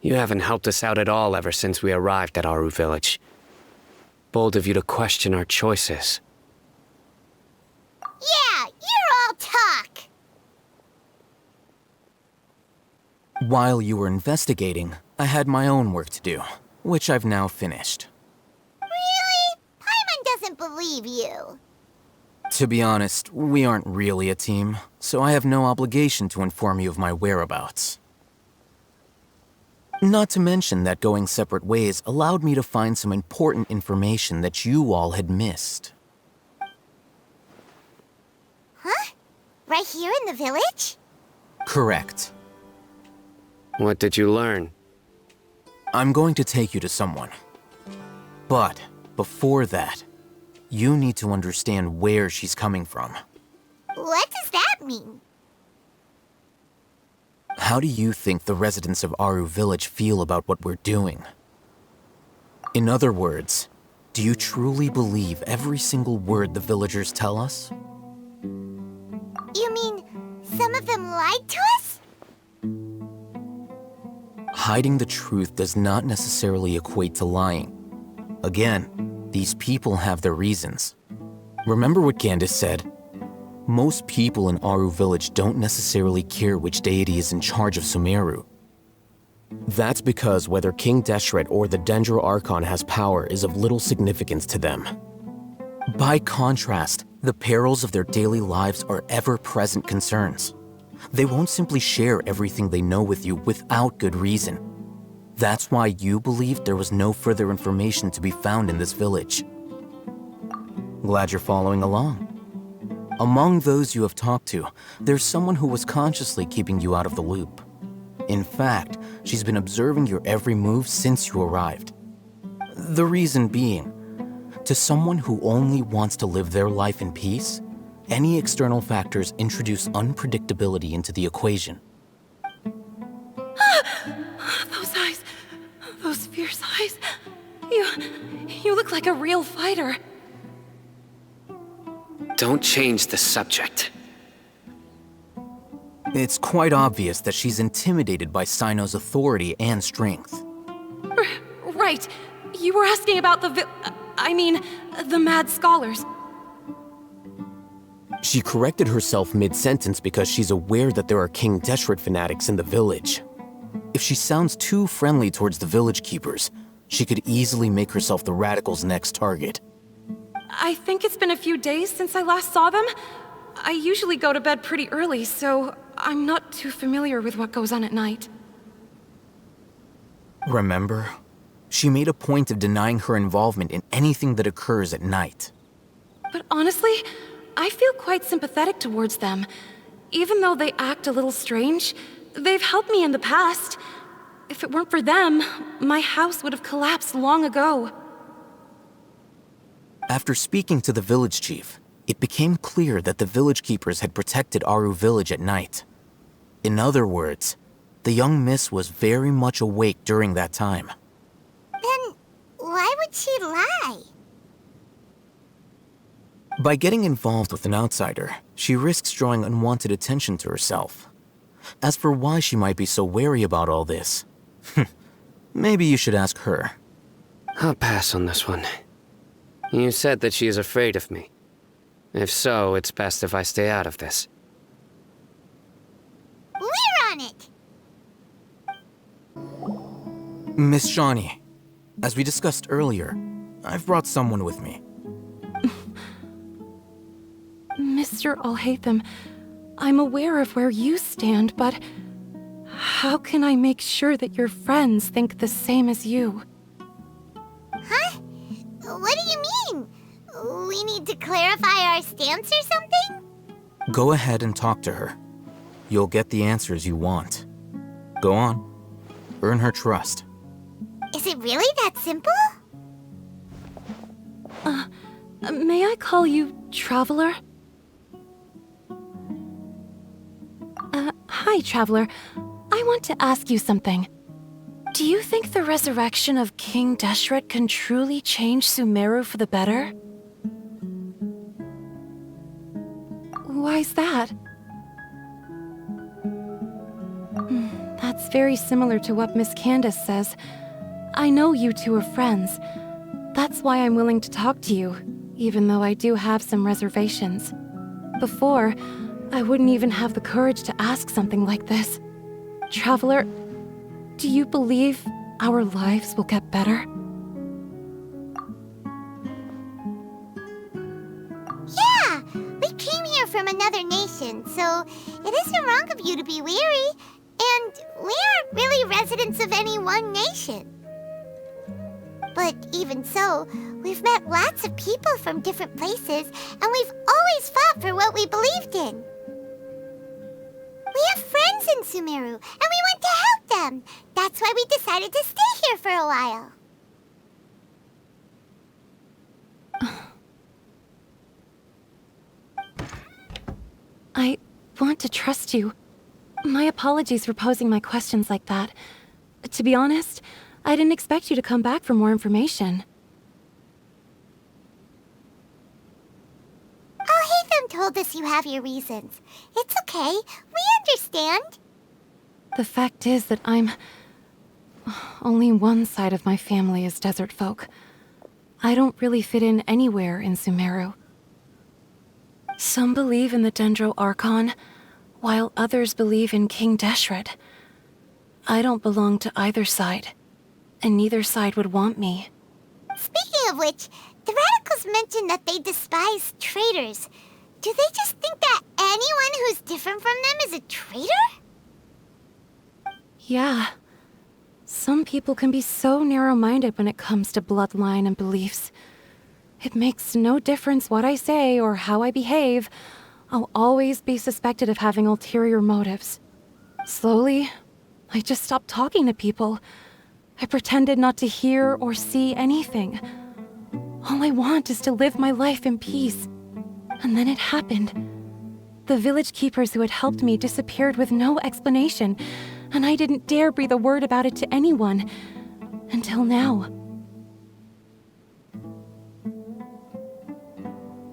C: you haven't helped us out at all ever since we arrived at Aru Village. Bold of you to question our choices.
G: Yeah, you're all talk!
O: While you were investigating, I had my own work to do, which I've now finished.
G: Really? Paimon doesn't believe you.
O: To be honest, we aren't really a team, so I have no obligation to inform you of my whereabouts. Not to mention that going separate ways allowed me to find some important information that you all had missed.
G: Huh? Right here in the village?
O: Correct.
C: What did you learn?
O: I'm going to take you to someone. But before that, you need to understand where she's coming from.
G: What does that mean?
O: How do you think the residents of Aru Village feel about what we're doing? In other words, do you truly believe every single word the villagers tell us?
G: You mean some of them lied to us?
O: Hiding the truth does not necessarily equate to lying. Again, these people have their reasons. Remember what Candace said? Most people in Aru Village don't necessarily care which deity is in charge of Sumeru. That's because whether King Deshret or the Dendro Archon has power is of little significance to them. By contrast, the perils of their daily lives are ever-present concerns. They won't simply share everything they know with you without good reason. That's why you believed there was no further information to be found in this village. Glad you're following along. Among those you have talked to, there's someone who was consciously keeping you out of the loop. In fact, she's been observing your every move since you arrived. The reason being, to someone who only wants to live their life in peace, any external factors introduce unpredictability into the equation.
D: Those eyes. Those fierce eyes. You look like a real fighter.
C: Don't change the subject.
O: It's quite obvious that she's intimidated by Sino's authority and strength.
D: Right. You were asking about the mad scholars.
O: She corrected herself mid-sentence because she's aware that there are King Deshret fanatics in the village. If she sounds too friendly towards the village keepers, she could easily make herself the radicals' next target.
D: I think it's been a few days since I last saw them. I usually go to bed pretty early, so I'm not too familiar with what goes on at night.
O: Remember? She made a point of denying her involvement in anything that occurs at night.
D: But honestly, I feel quite sympathetic towards them. Even though they act a little strange, they've helped me in the past. If it weren't for them, my house would have collapsed long ago.
O: After speaking to the village chief, it became clear that the village keepers had protected Aru Village at night. In other words, the young miss was very much awake during that time.
G: Then why would she lie?
O: By getting involved with an outsider, she risks drawing unwanted attention to herself. As for why she might be so wary about all this, maybe you should ask her.
C: I'll pass on this one. You said that she is afraid of me. If so, it's best if I stay out of this.
G: We're on it!
O: Miss Shawnee, as we discussed earlier, I've brought someone with me.
D: Mr. Arhontoth, I'm aware of where you stand, but how can I make sure that your friends think the same as you?
G: Huh? What do you mean? We need to clarify our stance or something?
O: Go ahead and talk to her. You'll get the answers you want. Go on. Earn her trust.
G: Is it really that simple?
D: May I call you Traveler? Hi, Traveler. I want to ask you something. Do you think the resurrection of King Deshret can truly change Sumeru for the better? Why's that? That's very similar to what Miss Candace says. I know you two are friends. That's why I'm willing to talk to you, even though I do have some reservations. Before, I wouldn't even have the courage to ask something like this. Traveler, do you believe our lives will get better?
G: Yeah! We came here from another nation, so it isn't wrong of you to be weary. And we aren't really residents of any one nation. But even so, we've met lots of people from different places, and we've always fought for what we believed in. We have friends in Sumeru, and we want to help them. That's why we decided to stay here for a while.
D: I want to trust you. My apologies for posing my questions like that. To be honest, I didn't expect you to come back for more information.
G: Al-Haytham told us you have your reasons. It's okay. We understand.
D: The fact is that only one side of my family is desert folk. I don't really fit in anywhere in Sumeru. Some believe in the Dendro Archon, while others believe in King Deshret. I don't belong to either side, and neither side would want me.
G: Speaking of which, the Radicals mentioned that they despise traitors. Do they just think that anyone who's different from them is a traitor?
D: Yeah. Some people can be so narrow-minded when it comes to bloodline and beliefs. It makes no difference what I say or how I behave. I'll always be suspected of having ulterior motives. Slowly, I just stopped talking to people. I pretended not to hear or see anything. All I want is to live my life in peace. And then it happened. The village keepers who had helped me disappeared with no explanation, and I didn't dare breathe a word about it to anyone. Until now.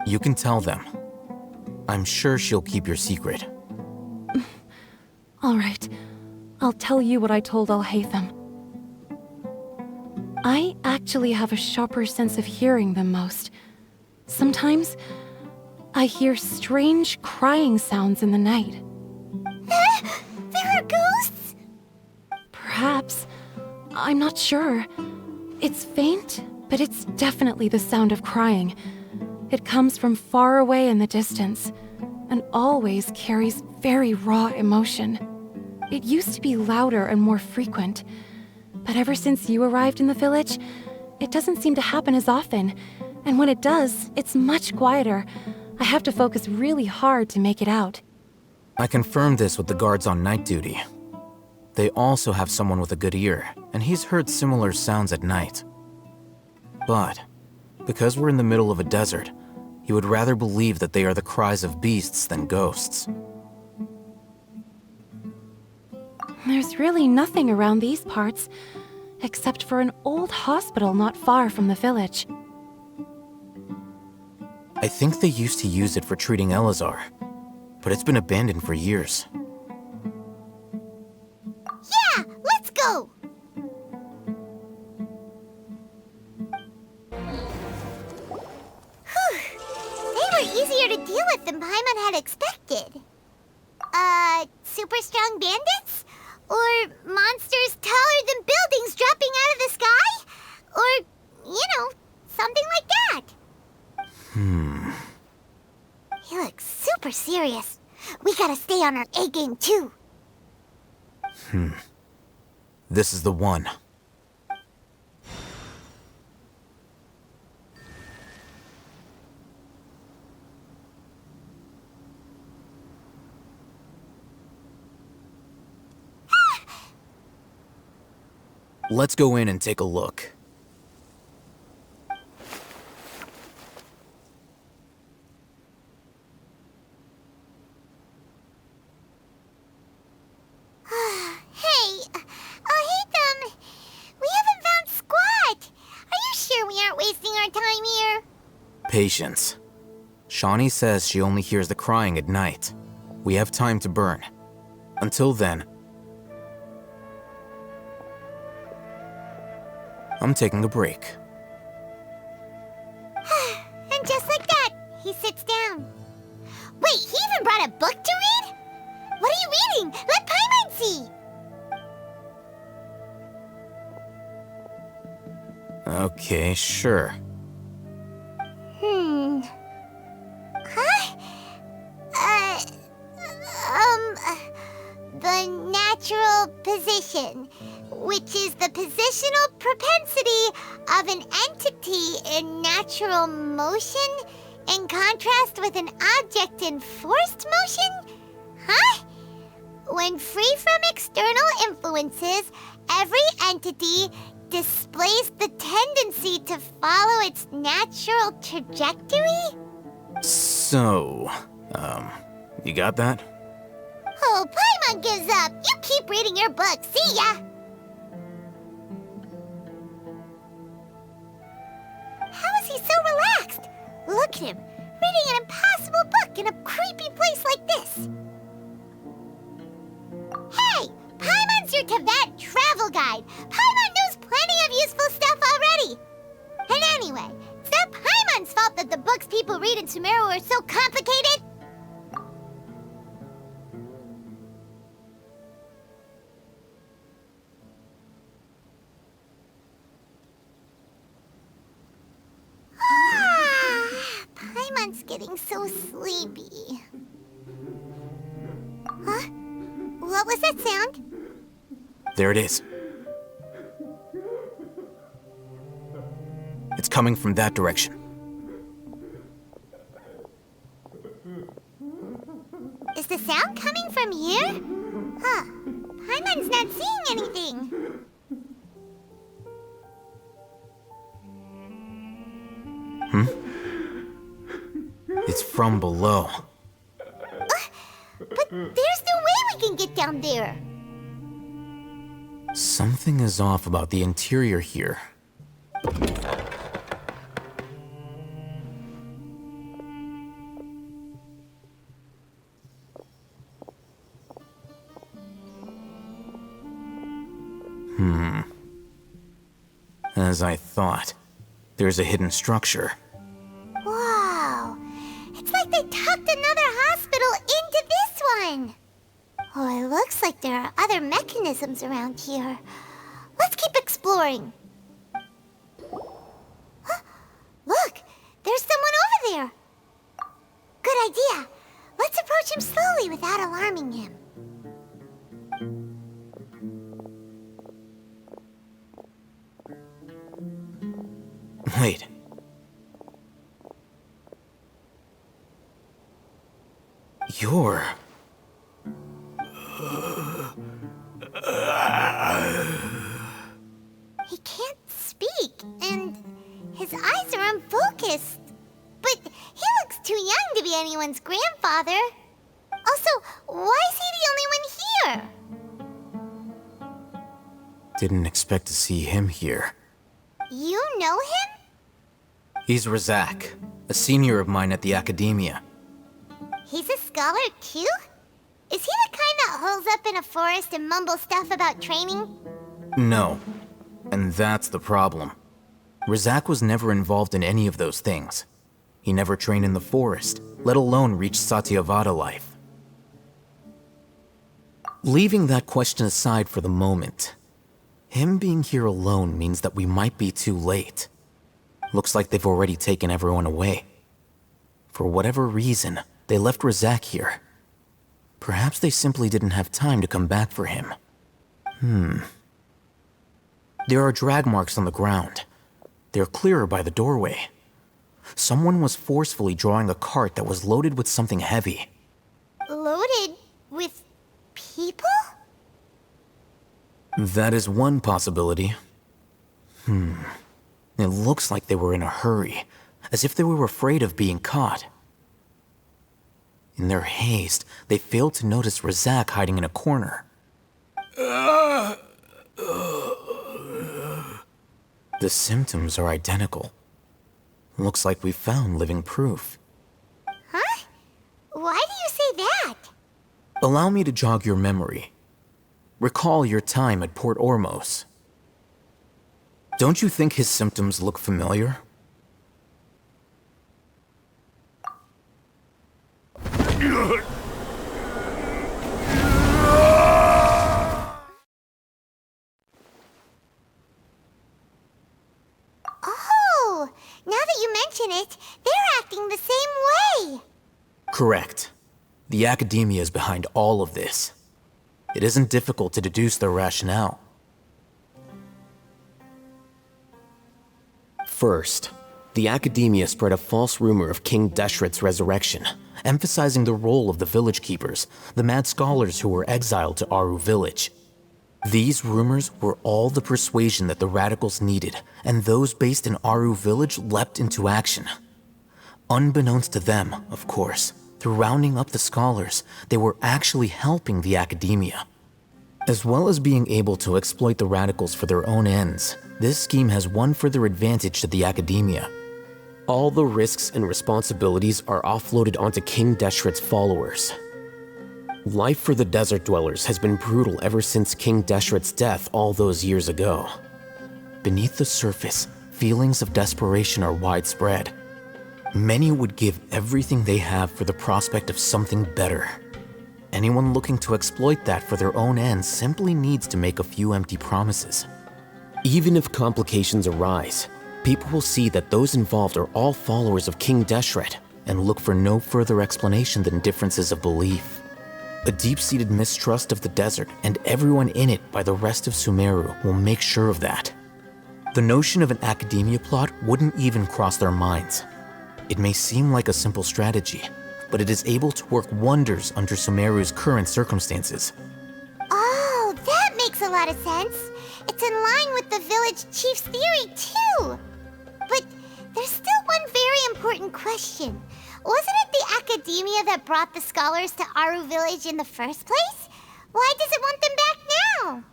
O: You can tell them. I'm sure she'll keep your secret.
D: All right. I'll tell you what I told Al-Haytham. I actually have a sharper sense of hearing than most. Sometimes, I hear strange crying sounds in the night.
G: There are ghosts?
D: Perhaps. I'm not sure. It's faint, but it's definitely the sound of crying. It comes from far away in the distance, and always carries very raw emotion. It used to be louder and more frequent, but ever since you arrived in the village, it doesn't seem to happen as often, and when it does, it's much quieter. I have to focus really hard to make it out.
O: I confirmed this with the guards on night duty. They also have someone with a good ear, and he's heard similar sounds at night. But, because we're in the middle of a desert, he would rather believe that they are the cries of beasts than ghosts.
D: There's really nothing around these parts, except for an old hospital not far from the village.
O: I think they used to use it for treating Elazar, but it's been abandoned for years.
G: Yeah, let's go! Whew. They were easier to deal with than Paimon had expected. Super strong bandits? Or monsters taller than buildings dropping out of the sky? Or, something like that. He looks super serious. We gotta stay on our A game too.
O: This is the one. Let's go in and take a look. patience. Shawnee says she only hears the crying at night. We have time to burn. Until then, I'm taking a break.
G: And just like that, he sits down. Wait, he even brought a book to read? What are you reading? Let Paimon see!
O: Okay, sure.
G: Huh? The natural position, which is the positional propensity of an entity in natural motion in contrast with an object in forced motion? Huh? When free from external influences, every entity displays the tendency to follow its natural trajectory?
O: So, you got that?
G: Oh, Paimon gives up. You keep reading your book. See ya! How is he so relaxed? Look at him, reading an impossible book in a creepy place like this. Hey! Paimon's your Tibet travel guide. Paimon knows plenty of useful stuff already. And anyway, it's not Paimon's fault that the books people read in Sumera are so complicated. Paimon's getting so sleepy. Huh? What was that sound?
O: There it is. It's coming from that direction.
G: Is the sound coming from here? Huh. Paimon's not seeing anything.
O: It's from below.
G: But there's no way we can get down there.
O: Something is off about the interior here. As I thought, there's a hidden structure.
G: Wow. It's like they tucked another hospital into this one. Oh, it looks like there are other mechanisms around here. Let's keep exploring. Huh? Look, there's someone over there. Good idea. Let's approach him slowly without alarming him.
O: Wait. You're...
G: He can't speak, and his eyes are unfocused. But he looks too young to be anyone's grandfather. Also, why is he the only one here?
O: Didn't expect to see him here.
G: You know him?
O: He's Razak, a senior of mine at the academia.
G: He's a scholar too? Is he the kind that holes up in a forest and mumbles stuff about training?
O: No. And that's the problem. Razak was never involved in any of those things. He never trained in the forest, let alone reach Satyavada life. Leaving that question aside for the moment, him being here alone means that we might be too late. Looks like they've already taken everyone away. For whatever reason, they left Razak here. Perhaps they simply didn't have time to come back for him. There are drag marks on the ground. They're clearer by the doorway. Someone was forcefully drawing a cart that was loaded with something heavy.
G: Loaded with people?
O: That is one possibility. It looks like they were in a hurry, as if they were afraid of being caught. In their haste, they failed to notice Razak hiding in a corner. The symptoms are identical. Looks like we found living proof.
G: Huh? Why do you say that?
O: Allow me to jog your memory. Recall your time at Port Ormos. Don't you think his symptoms look familiar?
G: Oh, now that you mention it, they're acting the same way.
O: Correct. The Academia is behind all of this. It isn't difficult to deduce their rationale. First, the Academia spread a false rumor of King Deshret's resurrection, emphasizing the role of the village keepers, the mad scholars who were exiled to Aru village. These rumors were all the persuasion that the radicals needed, and those based in Aru village leapt into action. Unbeknownst to them, of course, through rounding up the scholars, they were actually helping the Academia. As well as being able to exploit the radicals for their own ends, this scheme has one further advantage to the Academia. All the risks and responsibilities are offloaded onto King Deshret's followers. Life for the desert dwellers has been brutal ever since King Deshret's death all those years ago. Beneath the surface, feelings of desperation are widespread. Many would give everything they have for the prospect of something better. Anyone looking to exploit that for their own ends simply needs to make a few empty promises. Even if complications arise, people will see that those involved are all followers of King Deshret and look for no further explanation than differences of belief. A deep-seated mistrust of the desert and everyone in it by the rest of Sumeru will make sure of that. The notion of an Academia plot wouldn't even cross their minds. It may seem like a simple strategy, but it is able to work wonders under Sumeru's current circumstances.
G: Oh, that makes a lot of sense. It's in line with the village chief's theory, too. But there's still one very important question. Wasn't it the Academia that brought the scholars to Aru village in the first place? Why does it want them back now?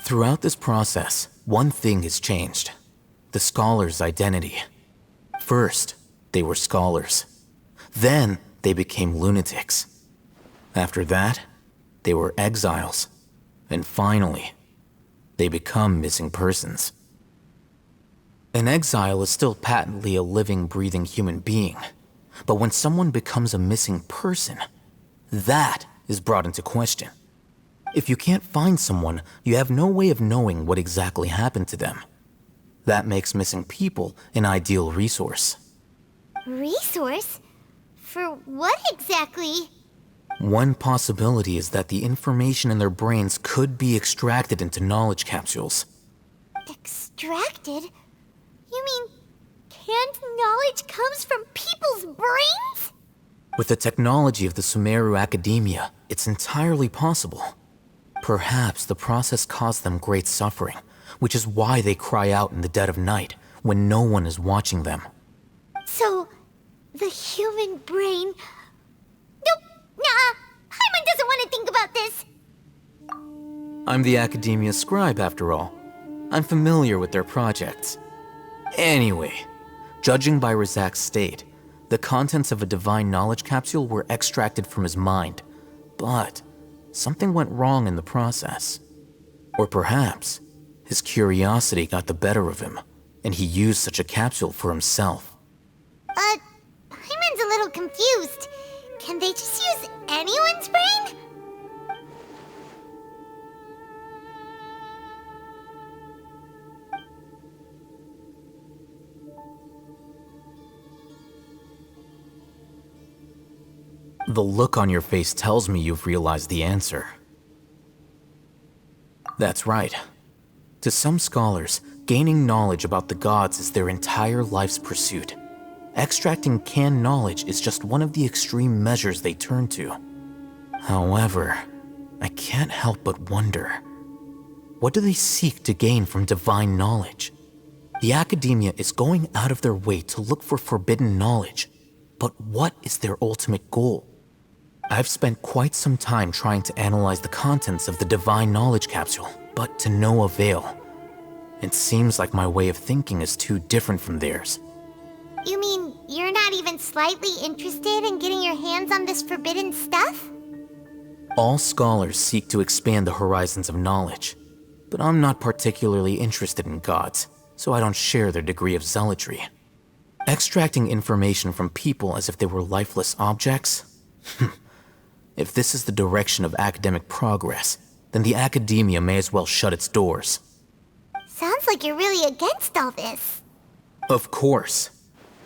O: Throughout this process, one thing has changed. The scholars' identity. First, they were scholars. Then, they became lunatics. After that, they were exiles. And finally, they become missing persons. An exile is still patently a living, breathing human being. But when someone becomes a missing person, that is brought into question. If you can't find someone, you have no way of knowing what exactly happened to them. That makes missing people an ideal resource.
G: Resource? For what exactly?
O: One possibility is that the information in their brains could be extracted into knowledge capsules.
G: Extracted? You mean canned knowledge comes from people's brains?
O: With the technology of the Sumeru Academia, it's entirely possible. Perhaps the process caused them great suffering, which is why they cry out in the dead of night when no one is watching them.
G: So, the human brain... Nope, nah, Paimon doesn't want to think about this.
O: I'm the Academia's scribe, after all. I'm familiar with their projects. Anyway, judging by Razak's state, the contents of a divine knowledge capsule were extracted from his mind, but something went wrong in the process. Or perhaps his curiosity got the better of him, and he used such a capsule for himself.
G: Paimon's a little confused. Can they just use anyone's brain?
O: The look on your face tells me you've realized the answer. That's right. To some scholars, gaining knowledge about the gods is their entire life's pursuit. Extracting canned knowledge is just one of the extreme measures they turn to. However, I can't help but wonder, what do they seek to gain from divine knowledge? The Academia is going out of their way to look for forbidden knowledge, but what is their ultimate goal? I've spent quite some time trying to analyze the contents of the divine knowledge capsule, but to no avail. It seems like my way of thinking is too different from theirs.
G: You mean you're not even slightly interested in getting your hands on this forbidden stuff?
O: All scholars seek to expand the horizons of knowledge, but I'm not particularly interested in gods, so I don't share their degree of zealotry. Extracting information from people as if they were lifeless objects? If this is the direction of academic progress, then the academia may as well shut its doors.
G: Sounds like you're really against all this.
O: Of course.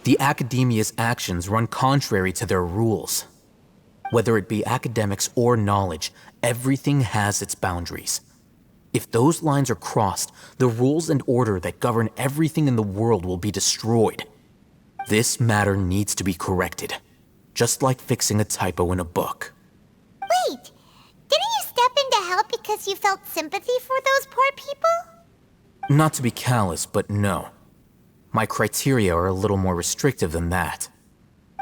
O: The academia's actions run contrary to their rules. Whether it be academics or knowledge, everything has its boundaries. If those lines are crossed, the rules and order that govern everything in the world will be destroyed. This matter needs to be corrected, just like fixing a typo in a book.
G: Wait, didn't you step in to help because you felt sympathy for those poor people?
O: Not to be callous, but no. My criteria are a little more restrictive than that.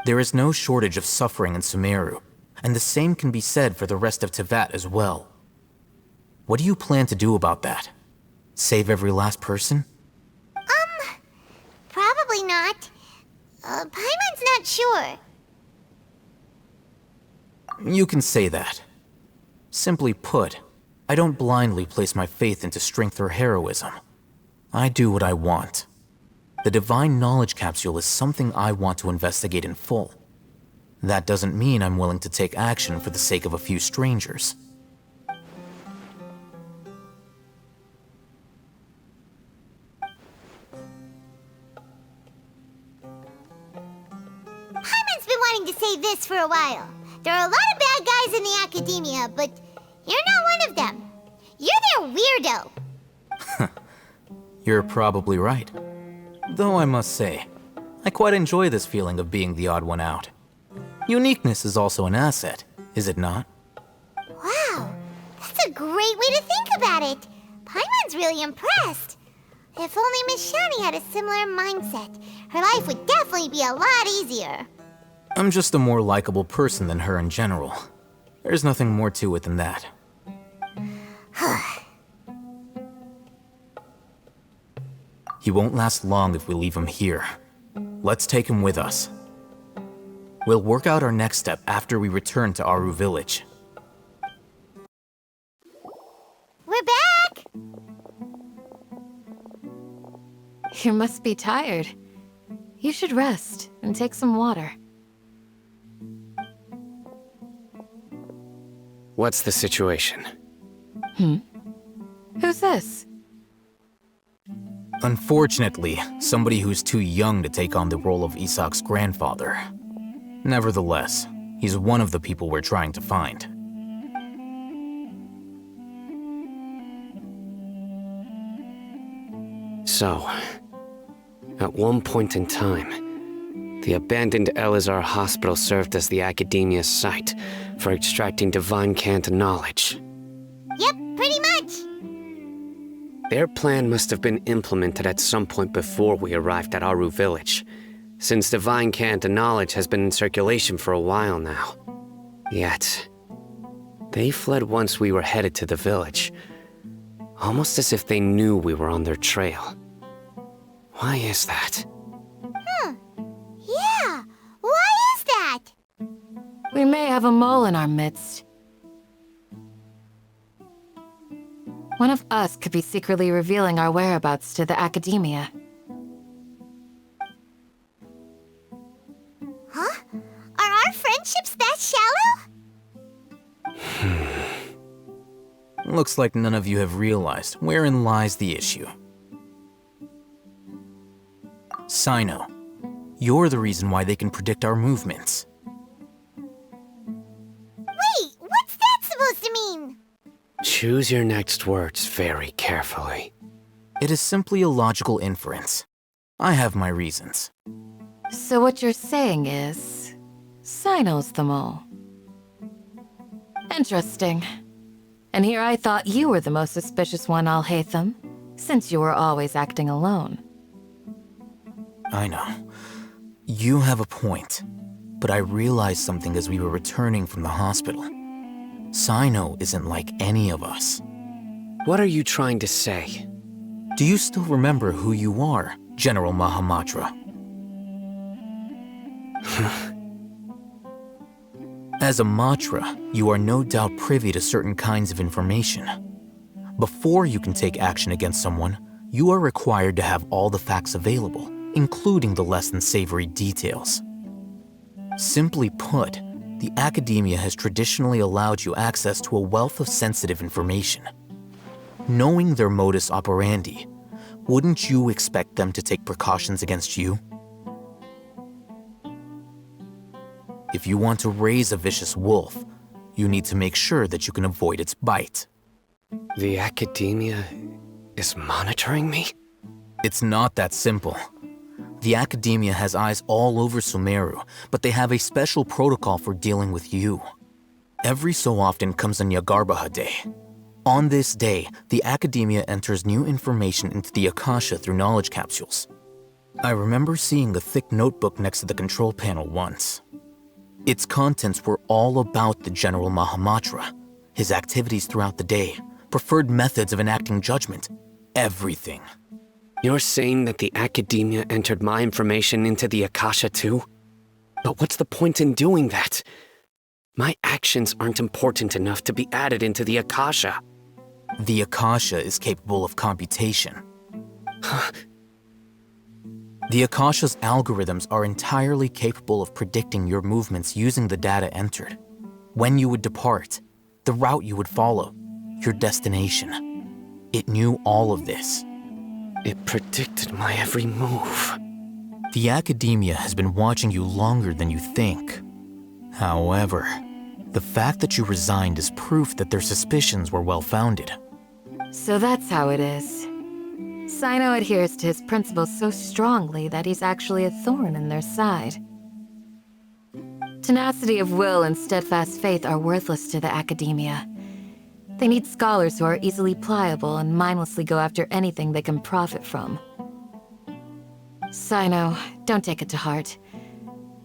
O: There is no shortage of suffering in Sumera, and the same can be said for the rest of Teyvat as well. What do you plan to do about that? Save every last person?
G: Probably not. Paimon's not sure.
O: You can say that. Simply put, I don't blindly place my faith into strength or heroism. I do what I want. The Divine Knowledge Capsule is something I want to investigate in full. That doesn't mean I'm willing to take action for the sake of a few strangers.
G: Paimon's been wanting to say this for a while. There are a lot of bad guys in the academia, but you're not one of them. You're their weirdo.
O: You're probably right. Though I must say, I quite enjoy this feeling of being the odd one out. Uniqueness is also an asset, is it not?
G: Wow, that's a great way to think about it. Paimon's really impressed. If only Miss Shani had a similar mindset, her life would definitely be a lot easier.
O: I'm just a more likable person than her in general. There's nothing more to it than that. He won't last long if we leave him here. Let's take him with us. We'll work out our next step after we return to Aru Village.
G: We're back!
M: You must be tired. You should rest and take some water.
C: What's the situation?
M: Who's this?
O: Unfortunately, somebody who's too young to take on the role of Isak's grandfather. Nevertheless, he's one of the people we're trying to find.
C: So, at one point in time, the abandoned Elazar Hospital served as the academia's site for extracting divine cant knowledge.
G: Yep, pretty much.
C: Their plan must have been implemented at some point before we arrived at Aru Village, since divine cant knowledge has been in circulation for a while now. Yet, they fled once we were headed to the village, almost as if they knew we were on their trail. Why is that?
G: Yeah, why is that?
M: We may have a mole in our midst. One of us could be secretly revealing our whereabouts to the academia.
G: Huh? Are our friendships that shallow?
O: Looks like none of you have realized wherein lies the issue. Sino, you're the reason why they can predict our movements.
G: Wait, what's that supposed to mean?
C: Choose your next words very carefully.
O: It is simply a logical inference. I have my reasons.
M: So what you're saying is, Sino's the mole. Interesting. And here I thought you were the most suspicious one, Al-Haytham, since you were always acting alone.
O: I know. You have a point. But I realized something as we were returning from the hospital. Sino isn't like any of us.
C: What are you trying to say?
O: Do you still remember who you are, General Mahamatra? As a Matra, you are no doubt privy to certain kinds of information. Before you can take action against someone, you are required to have all the facts available, including the less than savory details. Simply put, the academia has traditionally allowed you access to a wealth of sensitive information. Knowing their modus operandi, wouldn't you expect them to take precautions against you? If you want to raise a vicious wolf, you need to make sure that you can avoid its bite.
C: The academia is monitoring me?
O: It's not that simple. The academia has eyes all over Sumeru, but they have a special protocol for dealing with you. Every so often comes a Nyagarbaha Day. On this day, the academia enters new information into the Akasha through knowledge capsules. I remember seeing a thick notebook next to the control panel once. Its contents were all about the General Mahamatra, his activities throughout the day, preferred methods of enacting judgment, everything.
C: You're saying that the academia entered my information into the Akasha too? But what's the point in doing that? My actions aren't important enough to be added into the Akasha.
O: The Akasha is capable of computation. The Akasha's algorithms are entirely capable of predicting your movements using the data entered. When you would depart, the route you would follow, your destination. It knew all of this.
C: It predicted my every move.
O: The academia has been watching you longer than you think. However, the fact that you resigned is proof that their suspicions were well-founded.
M: So that's how it is. Sino adheres to his principles so strongly that he's actually a thorn in their side. Tenacity of will and steadfast faith are worthless to the academia. They need scholars who are easily pliable and mindlessly go after anything they can profit from. Sino, don't take it to heart.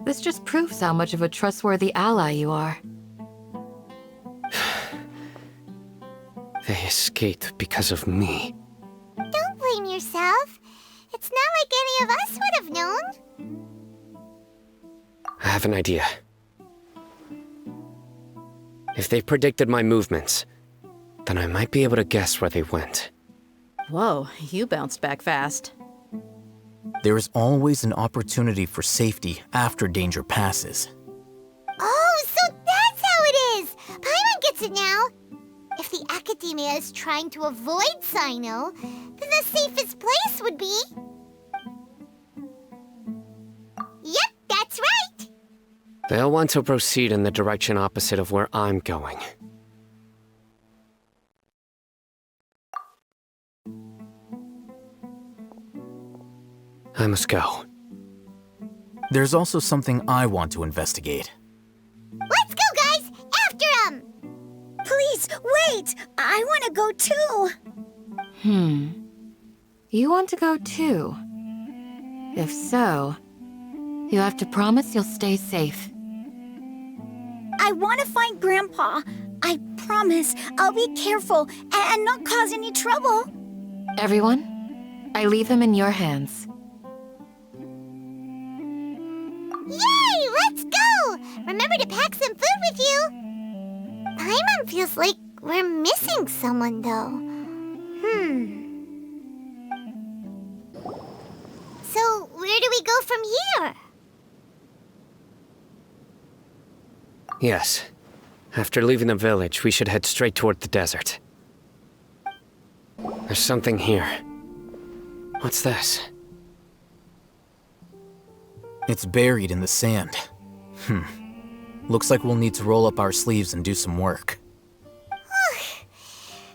M: This just proves how much of a trustworthy ally you are.
C: They escaped because of me.
G: Don't blame yourself. It's not like any of us would have known.
C: I have an idea. If they predicted my movements, then I might be able to guess where they went.
H: Whoa, you bounced back fast.
O: There is always an opportunity for safety after danger passes.
G: Oh, so that's how it is! Paimon gets it now! If the academia is trying to avoid Sino, then the safest place would be... Yep, that's right!
C: They'll want to proceed in the direction opposite of where I'm going. I must go.
O: There's also something I want to investigate.
G: Let's go, guys! After him!
A: Please, wait! I want to go too!
M: You want to go too? If so, you have to promise you'll stay safe.
A: I want to find Grandpa. I promise I'll be careful and not cause any trouble.
M: Everyone, I leave him in your hands.
G: Yay! Let's go! Remember to pack some food with you! Paimon feels like we're missing someone, though. So, where do we go from here?
C: Yes. After leaving the village, we should head straight toward the desert. There's something here. What's this?
O: It's buried in the sand. Looks like we'll need to roll up our sleeves and do some work.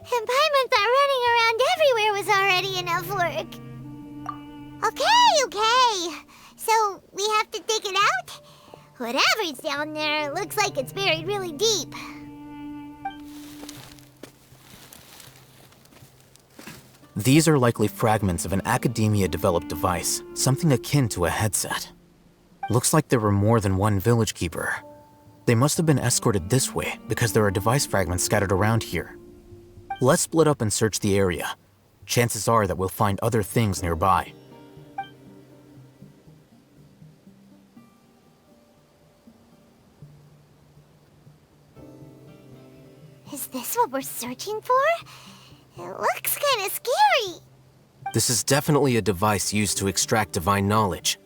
G: And Paimon thought running around everywhere was already enough work. Okay. So, we have to dig it out? Whatever's down there looks like it's buried really deep.
O: These are likely fragments of an academia-developed device, something akin to a headset. Looks like there were more than one village keeper. They must have been escorted this way because there are device fragments scattered around here. Let's split up and search the area. Chances are that we'll find other things nearby.
G: what we're searching for? It looks kind of scary.
O: This is definitely a device used to extract divine knowledge.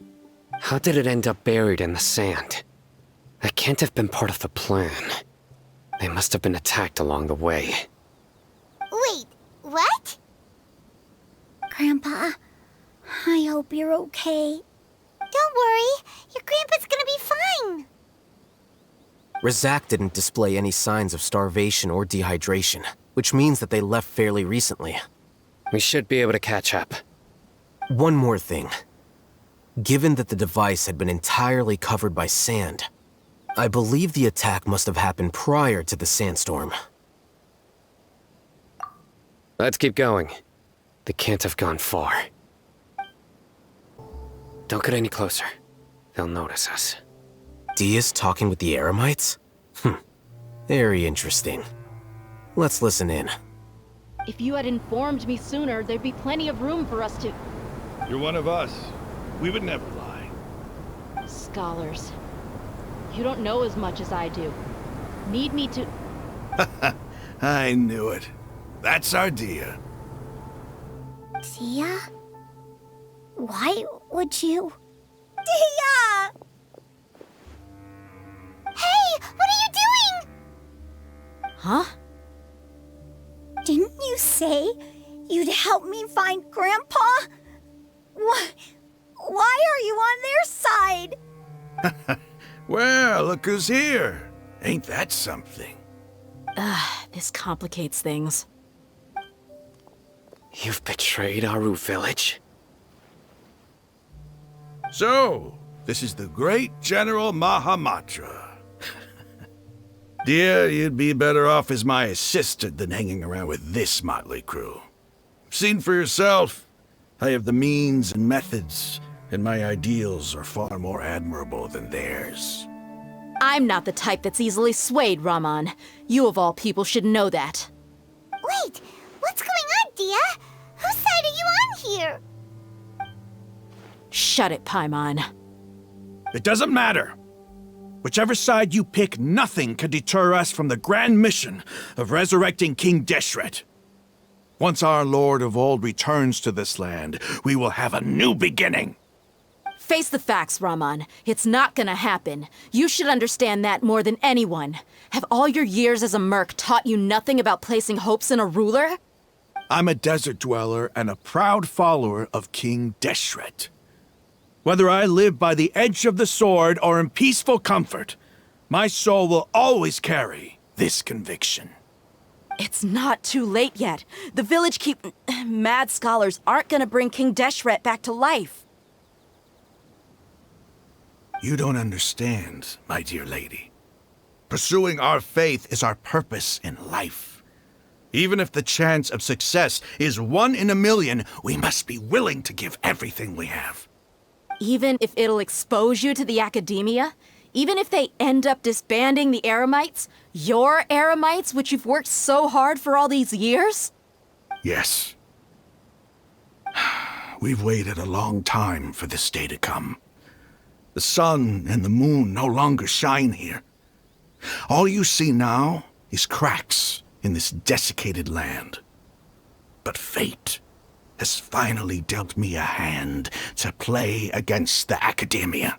C: How did it end up buried in the sand? That can't have been part of the plan. They must have been attacked along the way.
G: Wait, what?
A: Grandpa, I hope you're okay.
G: Don't worry, your grandpa's gonna be fine.
O: Razak didn't display any signs of starvation or dehydration, which means that they left fairly recently.
C: We should be able to catch up.
O: One more thing. Given that the device had been entirely covered by sand, I believe the attack must have happened prior to the sandstorm.
C: Let's keep going. They can't have gone far. Don't get any closer. They'll notice us.
O: Dia's talking with the Eremites? Very interesting. Let's listen in.
P: If you had informed me sooner, there'd be plenty of room for us to...
Q: You're one of us. We would never lie.
P: Scholars. You don't know as much as I do. Need me to...
Q: I knew it. That's our Dia.
A: Dia? Why would you... Dia!
G: Hey, what are you doing?
H: Huh?
A: Didn't you say you'd help me find Grandpa? Why are you on their side?
Q: Well, look who's here. Ain't that something?
H: This complicates things.
C: You've betrayed Aru village?
Q: So, this is the great General Mahamatra. Dear, you'd be better off as my assistant than hanging around with this motley crew. Seen for yourself, I have the means and methods, and my ideals are far more admirable than theirs.
H: I'm not the type that's easily swayed, Raman. You of all people should know that.
G: Wait, what's going on, Dia? Whose side are you on here?
H: Shut it, Paimon.
Q: It doesn't matter. Whichever side you pick, nothing can deter us from the grand mission of resurrecting King Deshret. Once our Lord of Old returns to this land, we will have a new beginning.
H: Face the facts, Raman. It's not gonna happen. You should understand that more than anyone. Have all your years as a merc taught you nothing about placing hopes in a ruler?
Q: I'm a desert dweller and a proud follower of King Deshret. Whether I live by the edge of the sword or in peaceful comfort, my soul will always carry this conviction.
L: It's not too late yet. The village mad scholars aren't gonna bring King Deshret back to life.
Q: You don't understand, my dear lady. Pursuing our faith is our purpose in life. Even if the chance of success is 1 in a million, we must be willing to give everything we have.
H: Even if it'll expose you to the academia? Even if they end up disbanding the Eremites? Your Eremites, which you've worked so hard for all these years?
Q: Yes. We've waited a long time for this day to come. The sun and the moon no longer shine here. All you see now is cracks in this desiccated land. But fate has finally dealt me a hand to play against the Academia.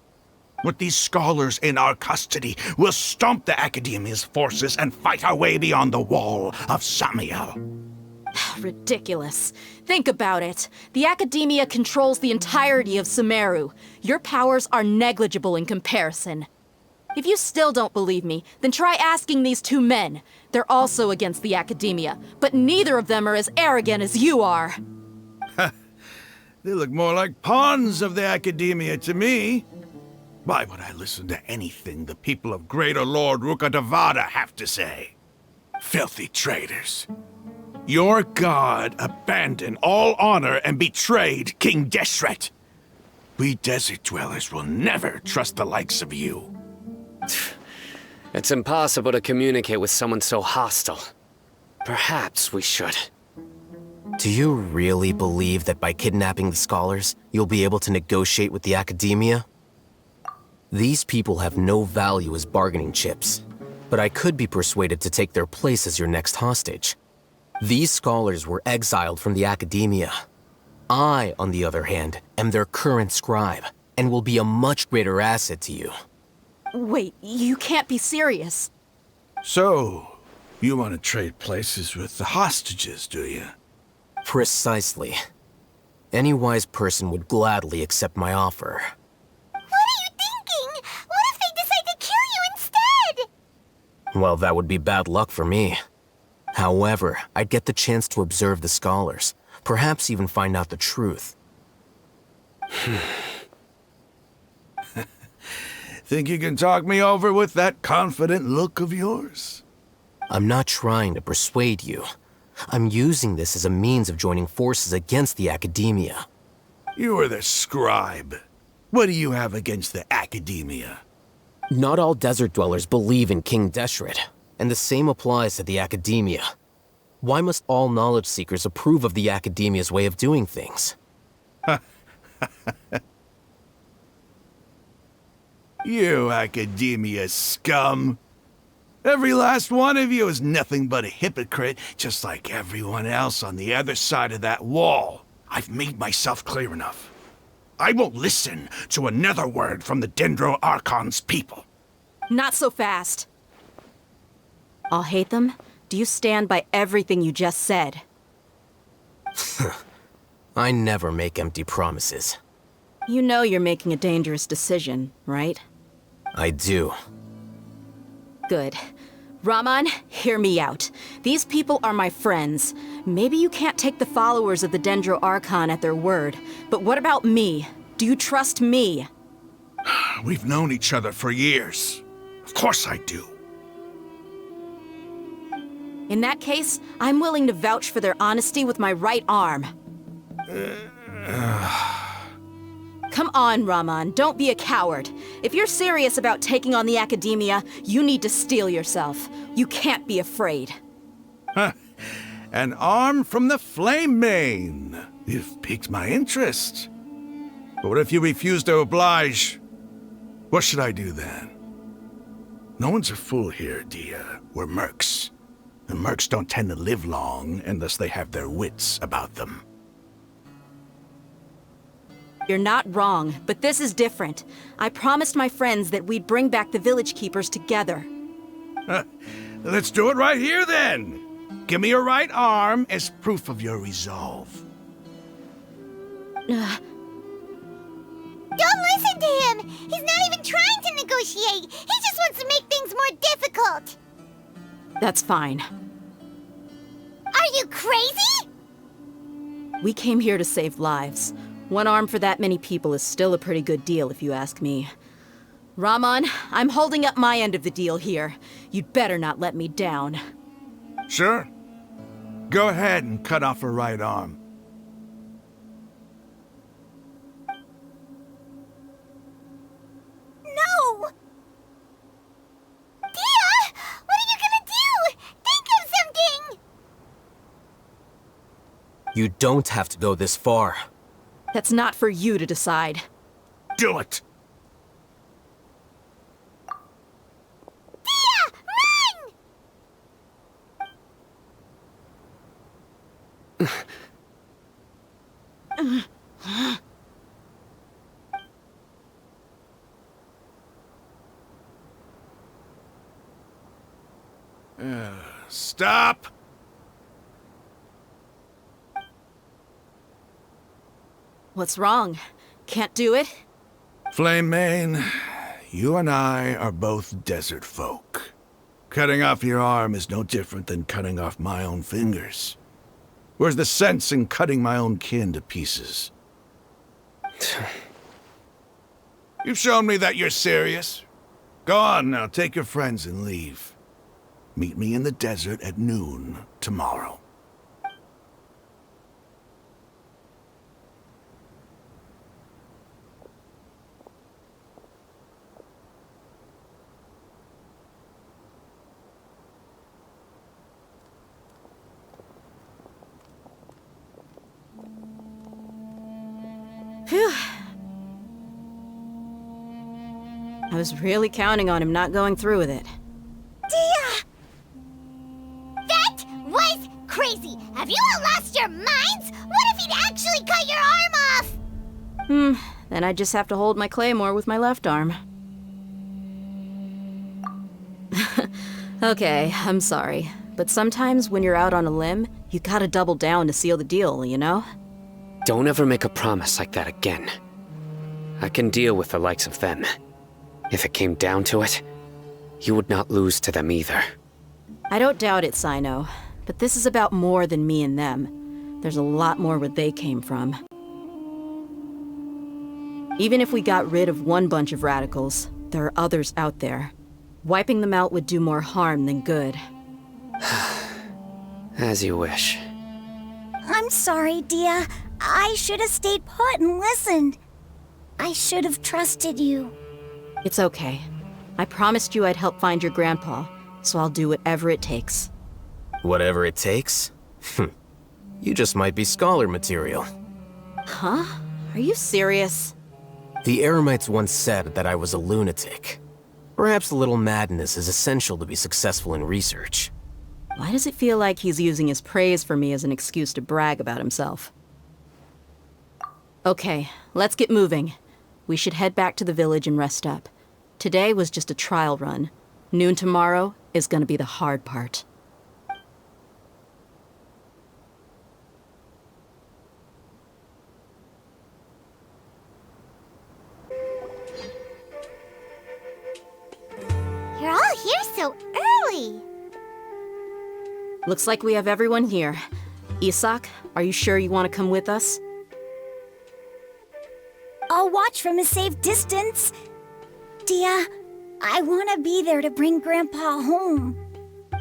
Q: With these scholars in our custody, we'll stomp the Academia's forces and fight our way beyond the wall of Samiel.
H: Ridiculous. Think about it. The Academia controls the entirety of Sumeru. Your powers are negligible in comparison. If you still don't believe me, then try asking these 2 men. They're also against the Academia, but neither of them are as arrogant as you are.
Q: They look more like pawns of the Academia to me. Why would I listen to anything the people of Greater Lord Rukkhadevada have to say? Filthy traitors. Your god abandoned all honor and betrayed King Deshret. We desert dwellers will never trust the likes of you.
C: It's impossible to communicate with someone so hostile. Perhaps we should.
O: Do you really believe that by kidnapping the scholars, you'll be able to negotiate with the Academia? These people have no value as bargaining chips, but I could be persuaded to take their place as your next hostage. These scholars were exiled from the academia. I, on the other hand, am their current scribe, and will be a much greater asset to you.
L: Wait, you can't be serious.
Q: So, you want to trade places with the hostages, do you?
O: Precisely. Any wise person would gladly accept my offer.
G: What are you thinking? What if they decide to kill you instead?
O: Well, that would be bad luck for me. However, I'd get the chance to observe the scholars, perhaps even find out the truth.
Q: Think you can talk me over with that confident look of yours?
O: I'm not trying to persuade you. I'm using this as a means of joining forces against the academia.
Q: You are the scribe. What do you have against the academia?
O: Not all desert dwellers believe in King Deshret, and the same applies to the academia. Why must all knowledge seekers approve of the academia's way of doing things?
Q: You academia scum. Every last one of you is nothing but a hypocrite, just like everyone else on the other side of that wall. I've made myself clear enough. I won't listen to another word from the Dendro Archon's people.
L: Not so fast. I'll hate them. Do you stand by everything you just said?
O: I never make empty promises.
L: You know you're making a dangerous decision, right?
O: I do.
L: Good. Raman, hear me out. These people are my friends. Maybe you can't take the followers of the Dendro Archon at their word, but what about me? Do you trust me?
Q: We've known each other for years. Of course I do.
L: In that case, I'm willing to vouch for their honesty with my right arm. Come on, Raman, don't be a coward. If you're serious about taking on the academia, you need to steel yourself. You can't be afraid.
Q: An arm from the Flame Mane. You've piqued my interest. But what if you refuse to oblige? What should I do then? No one's a fool here, Dia. We're mercs. And mercs don't tend to live long unless they have their wits about them.
L: You're not wrong, but this is different. I promised my friends that we'd bring back the village keepers together.
Q: Let's do it right here, then. Give me your right arm as proof of your resolve.
G: Don't listen to him! He's not even trying to negotiate! He just wants to make things more difficult!
L: That's fine.
G: Are you crazy?
L: We came here to save lives. One arm for that many people is still a pretty good deal, if you ask me. Raman, I'm holding up my end of the deal here. You'd better not let me down.
Q: Sure. Go ahead and cut off her right arm.
G: No! Dia! What are you gonna do? Think of something!
O: You don't have to go this far.
L: That's not for you to decide.
Q: Do it!
G: Dia!
Q: Run! Stop!
L: What's wrong? Can't do it?
Q: Flame Mane, you and I are both desert folk. Cutting off your arm is no different than cutting off my own fingers. Where's the sense in cutting my own kin to pieces? You've shown me that you're serious. Go on now, take your friends and leave. Meet me in the desert at noon tomorrow.
L: Phew. I was really counting on him not going through with it.
A: Dia!
G: crazy! Have you all lost your minds? What if he'd actually cut your arm off?
H: Then I just have to hold my claymore with my left arm. Okay, I'm sorry. But sometimes when you're out on a limb, you gotta double down to seal the deal, you know?
C: Don't ever make a promise like that again. I can deal with the likes of them. If it came down to it, you would not lose to them either.
H: I don't doubt it, Sino. But this is about more than me and them. There's a lot more where they came from. Even if we got rid of one bunch of radicals, there are others out there. Wiping them out would do more harm than good.
C: As you wish.
A: I'm sorry, Dia. I should have stayed put and listened. I should have trusted you.
H: It's okay. I promised you I'd help find your grandpa, so I'll do whatever it takes.
O: Whatever it takes? You just might be scholar material.
H: Huh? Are you serious?
O: The Eremites once said that I was a lunatic. Perhaps a little madness is essential to be successful in research.
H: Why does it feel like he's using his praise for me as an excuse to brag about himself? Okay, let's get moving. We should head back to the village and rest up. Today was just a trial run. Noon tomorrow is gonna be the hard part.
G: You're all here so early.
H: Looks like we have everyone here. Isak, are you sure you want to come with us?
A: I'll watch from a safe distance. Dia, I want to be there to bring Grandpa home.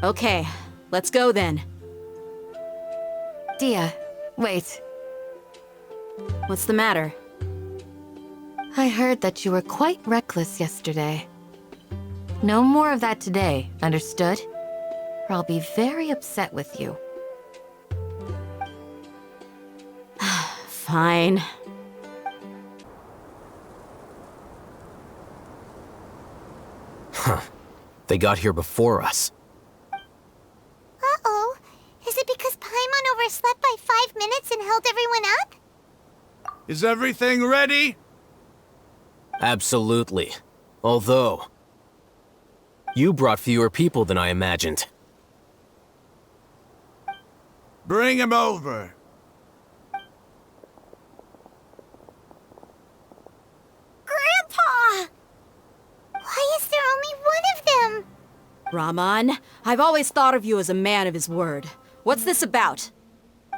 H: Okay, let's go then.
M: Dia, wait.
H: What's the matter?
M: I heard that you were quite reckless yesterday. No more of that today, understood? Or I'll be very upset with you.
H: Fine.
O: Huh. They got here before us.
G: Uh-oh. Is it because Paimon overslept by 5 minutes and held everyone up?
Q: Is everything ready?
O: Absolutely. Although, you brought fewer people than I imagined.
Q: Bring him over.
A: Grandpa!
G: Why is there only one of them?
H: Rahman, I've always thought of you as a man of his word. What's this about?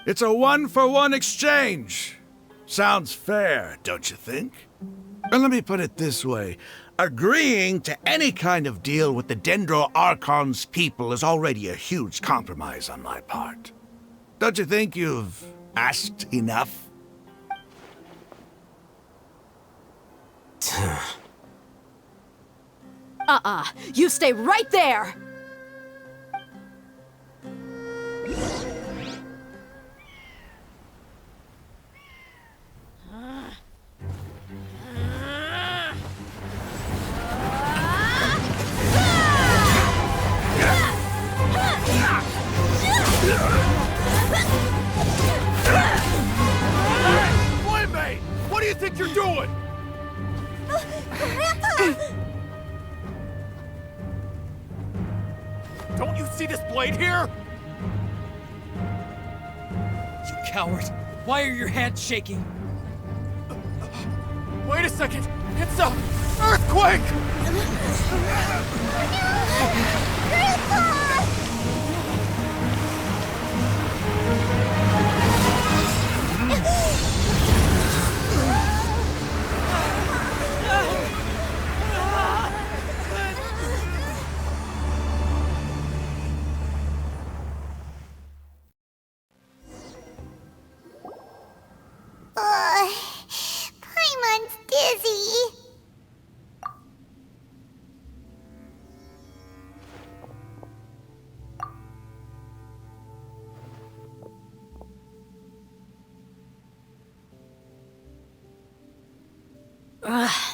Q: It's a one-for-one exchange. Sounds fair, don't you think? And let me put it this way. Agreeing to any kind of deal with the Dendro Archon's people is already a huge compromise on my part. Don't you think you've asked enough?
H: You stay right there!
Q: Playmate! What do you think you're doing?
A: Grandpa!
R: Don't you see this blade here? You coward! Why are your hands shaking? Wait a second! It's a earthquake!
G: Grandpa! Paimon's dizzy.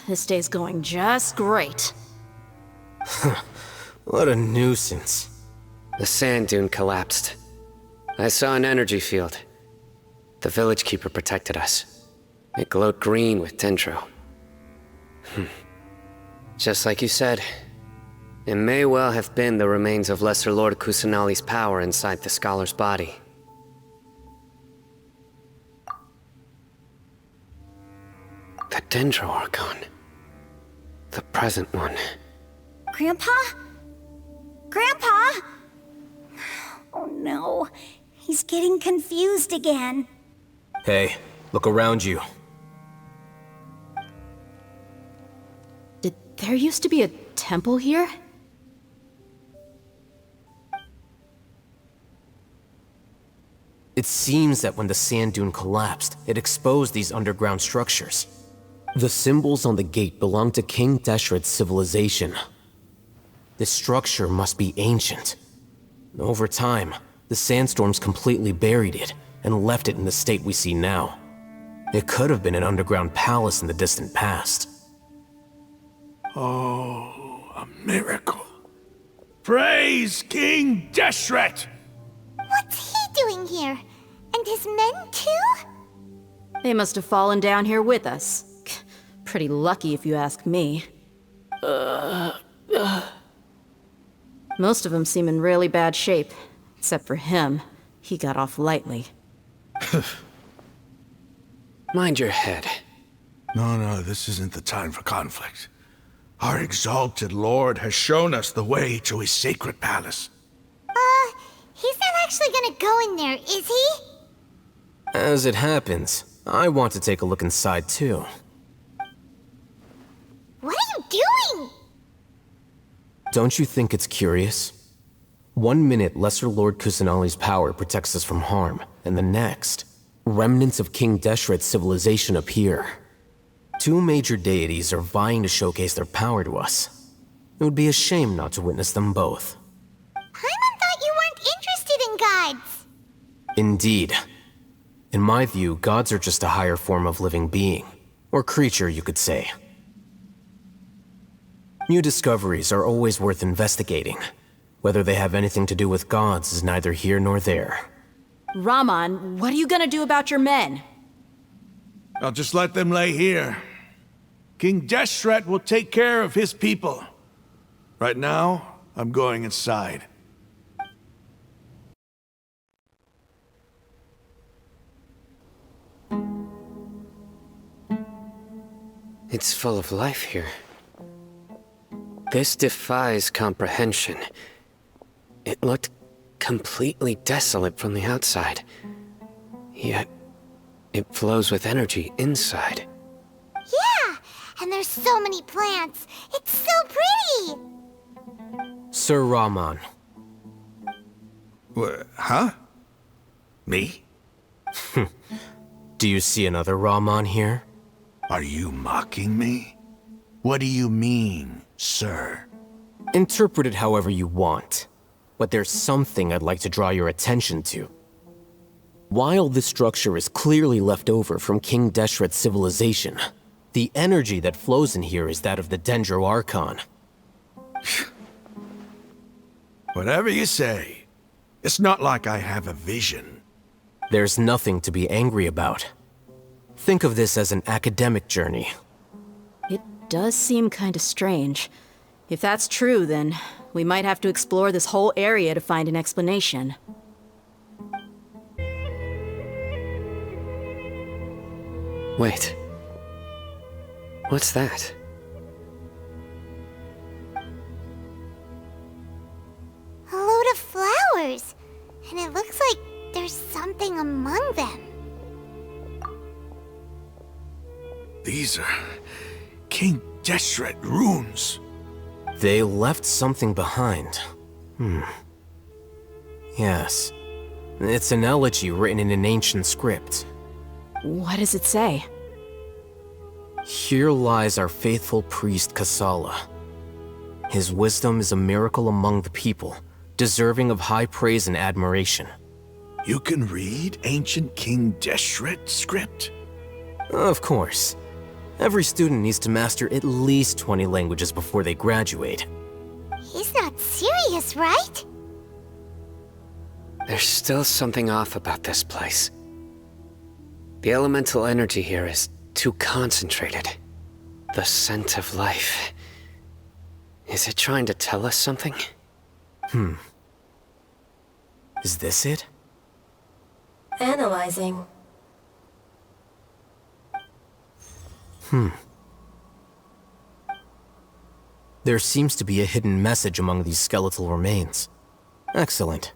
H: This day's going just great.
O: What a nuisance.
C: The sand dune collapsed. I saw an energy field. The village keeper protected us. It glowed green with dendro. Just like you said, it may well have been the remains of Lesser Lord Kusanali's power inside the scholar's body. The Dendro Archon. The present one.
A: Grandpa? Grandpa? Oh no, he's getting confused again.
O: Hey, look around you.
H: Did there used to be a temple here?
O: It seems that when the sand dune collapsed, it exposed these underground structures. The symbols on the gate belong to King Deshret's civilization. This structure must be ancient. Over time, the sandstorms completely buried it and left it in the state we see now. It could have been an underground palace in the distant past.
Q: Oh, a miracle. Praise King Deshret!
G: What's he doing here? And his men too?
H: They must have fallen down here with us. Pretty lucky if you ask me. Most of them seem in really bad shape. Except for him. He got off lightly.
C: Mind your head.
Q: No, this isn't the time for conflict. Our exalted lord has shown us the way to his sacred palace.
G: He's not actually gonna go in there, is he?
O: As it happens, I want to take a look inside too.
G: What are you doing?
O: Don't you think it's curious? 1 minute, Lesser Lord Kusanali's power protects us from harm, and the next, remnants of King Deshret's civilization appear. 2 major deities are vying to showcase their power to us. It would be a shame not to witness them both.
G: Paimon thought you weren't interested in gods.
O: Indeed. In my view, gods are just a higher form of living being, or creature, you could say. New discoveries are always worth investigating. Whether they have anything to do with gods is neither here nor there.
H: Raman, what are you gonna do about your men?
Q: I'll just let them lay here. King Deshret will take care of his people. Right now, I'm going inside.
C: It's full of life here. This defies comprehension. It looked completely desolate from the outside. Yet, it flows with energy inside.
G: Yeah, and there's so many plants. It's so pretty.
O: Sir Raman.
Q: Huh? Me?
O: Do you see another Raman here?
Q: Are you mocking me? What do you mean, sir?
O: Interpret it however you want, but there's something I'd like to draw your attention to. While this structure is clearly left over from King Deshret's civilization, the energy that flows in here is that of the Dendro Archon.
Q: Whatever you say. It's not like I have a vision.
O: There's nothing to be angry about. Think of this as an academic journey.
H: It does seem kinda strange. If that's true, then we might have to explore this whole area to find an explanation.
C: Wait. What's that?
G: A load of flowers. And it looks like there's something among them.
Q: These are King Deshret runes.
O: They left something behind. Yes. It's an elegy written in an ancient script.
H: What does it say?
O: Here lies our faithful priest Kasala. His wisdom is a miracle among the people, deserving of high praise and admiration.
Q: You can read ancient King Deshret script?
O: Of course. Every student needs to master at least 20 languages before they graduate.
G: He's not serious, right?
C: There's still something off about this place. The elemental energy here is too concentrated. The scent of life. Is it trying to tell us something?
O: Is this it?
S: Analyzing.
O: There seems to be a hidden message among these skeletal remains. Excellent.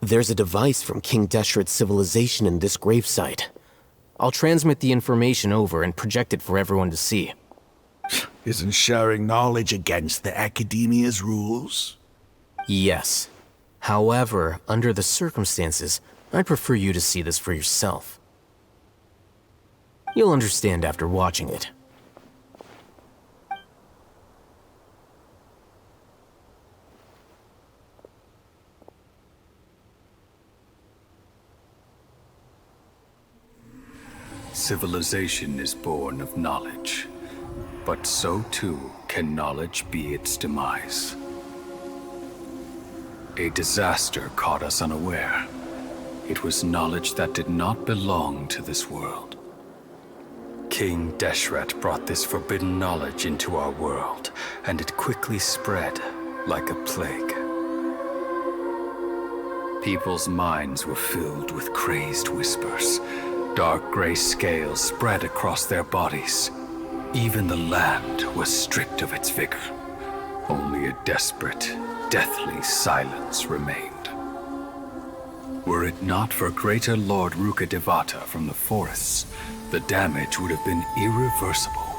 O: There's a device from King Deshret's civilization in this gravesite. I'll transmit the information over and project it for everyone to see.
Q: Isn't sharing knowledge against the Academia's rules?
O: Yes. However, under the circumstances, I'd prefer you to see this for yourself. You'll understand after watching it.
T: Civilization is born of knowledge, but so too can knowledge be its demise. A disaster caught us unaware. It was knowledge that did not belong to this world. King Deshret brought this forbidden knowledge into our world, and it quickly spread like a plague. People's minds were filled with crazed whispers. Dark gray scales spread across their bodies. Even the land was stripped of its vigor. Only a desperate, deathly silence remained. Were it not for greater Lord Rukkhadevata from the forests, the damage would have been irreversible.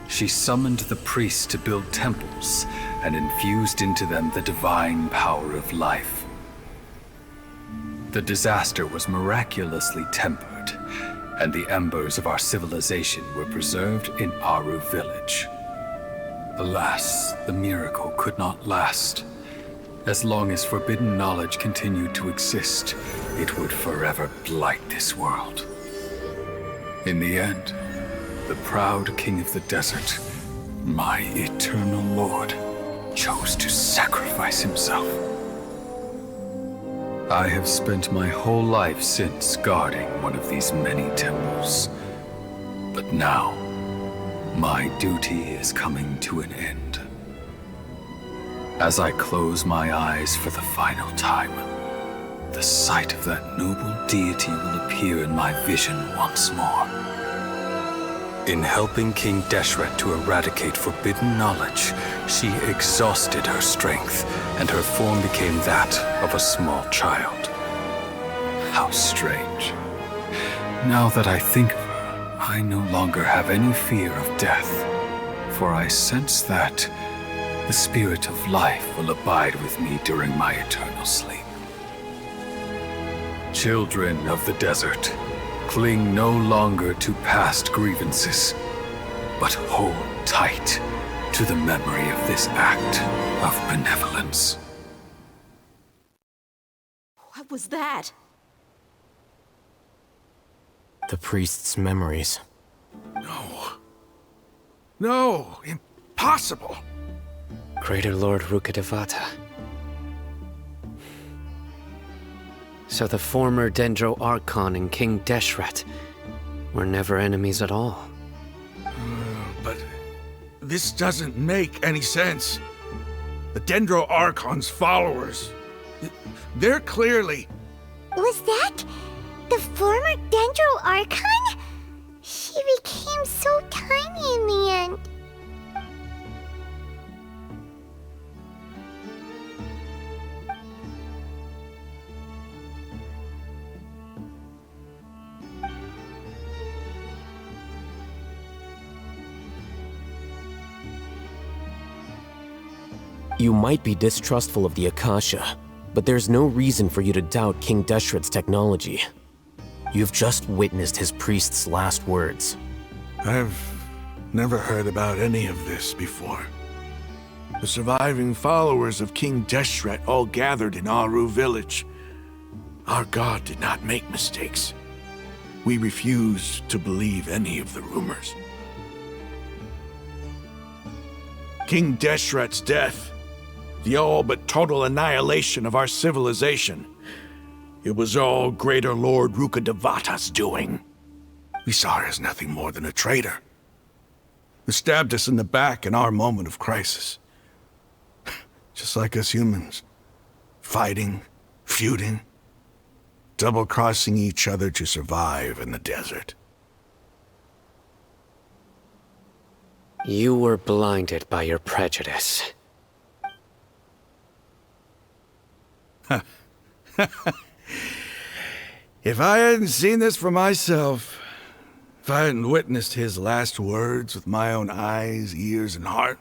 T: She summoned the priests to build temples and infused into them the divine power of life. The disaster was miraculously tempered, and the embers of our civilization were preserved in Aru village. Alas, the miracle could not last. As long as forbidden knowledge continued to exist, it would forever blight this world. In the end, the proud king of the desert, my eternal lord, chose to sacrifice himself. I have spent my whole life since guarding one of these many temples. But now, my duty is coming to an end. As I close my eyes for the final time, the sight of that noble deity will appear in my vision once more. In helping King Deshret to eradicate forbidden knowledge, she exhausted her strength, and her form became that of a small child. How strange. Now that I think of her, I no longer have any fear of death, for I sense that the spirit of life will abide with me during my eternal sleep. Children of the desert, cling no longer to past grievances, but hold tight to the memory of this act of benevolence.
L: What was that?
O: The priest's memories.
Q: No, impossible.
C: Greater Lord Rukkhadevata. So the former Dendro Archon and King Deshret were never enemies at all.
Q: But this doesn't make any sense. The Dendro Archon's followers, they're clearly...
G: Was that the former Dendro Archon? She became so tiny in the end.
O: You might be distrustful of the Akasha, but there's no reason for you to doubt King Deshret's technology. You've just witnessed his priest's last words.
Q: I've never heard about any of this before. The surviving followers of King Deshret all gathered in Aru village. Our god did not make mistakes. We refused to believe any of the rumors. King Deshret's death The all but total annihilation of our civilization. It was all Greater Lord Rukkhadevata's doing. We saw her as nothing more than a traitor, who stabbed us in the back in our moment of crisis. Just like us humans. Fighting, feuding, double-crossing each other to survive in the desert.
C: You were blinded by your prejudice.
Q: If I hadn't seen this for myself, if I hadn't witnessed his last words with my own eyes, ears, and heart,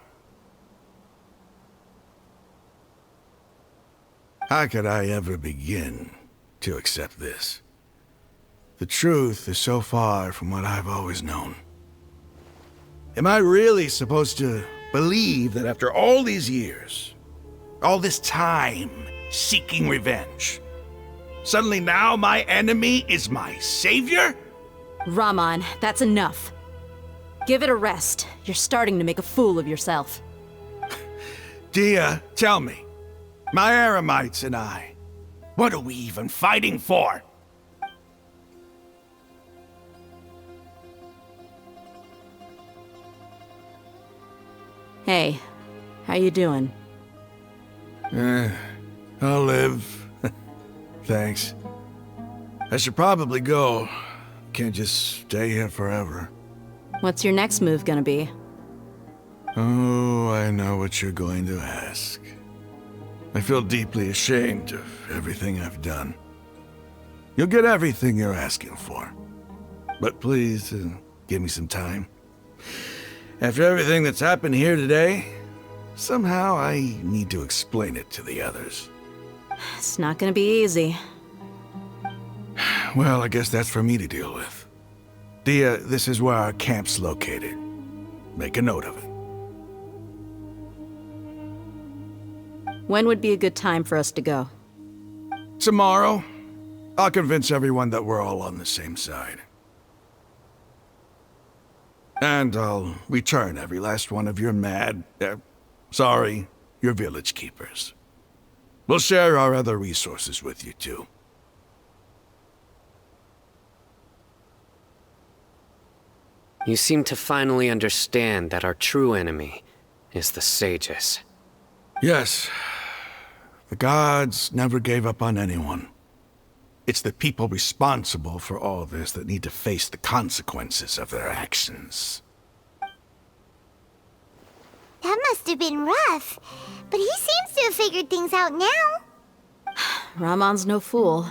Q: how could I ever begin to accept this? The truth is so far from what I've always known. Am I really supposed to believe that after all these years, all this time seeking revenge, suddenly now my enemy is my savior?
H: Raman, that's enough. Give it a rest. You're starting to make a fool of yourself.
Q: Dia, tell me, my Aramites and I, what are we even fighting for?
H: Hey, how you doing?
Q: I'll live. Thanks. I should probably go. Can't just stay here forever.
H: What's your next move gonna be?
Q: Oh, I know what you're going to ask. I feel deeply ashamed of everything I've done. You'll get everything you're asking for. But please, give me some time. After everything that's happened here today, somehow I need to explain it to the others.
H: It's not gonna be easy.
Q: Well, I guess that's for me to deal with. Dia, this is where our camp's located. Make a note of it.
H: When would be a good time for us to go?
Q: Tomorrow, I'll convince everyone that we're all on the same side. And I'll return every last one of your your village keepers. We'll share our other resources with you too.
C: You seem to finally understand that our true enemy is the sages.
Q: Yes. The gods never gave up on anyone. It's the people responsible for all this that need to face the consequences of their actions.
G: That must have been rough, but he seems to have figured things out now.
H: Raman's no fool.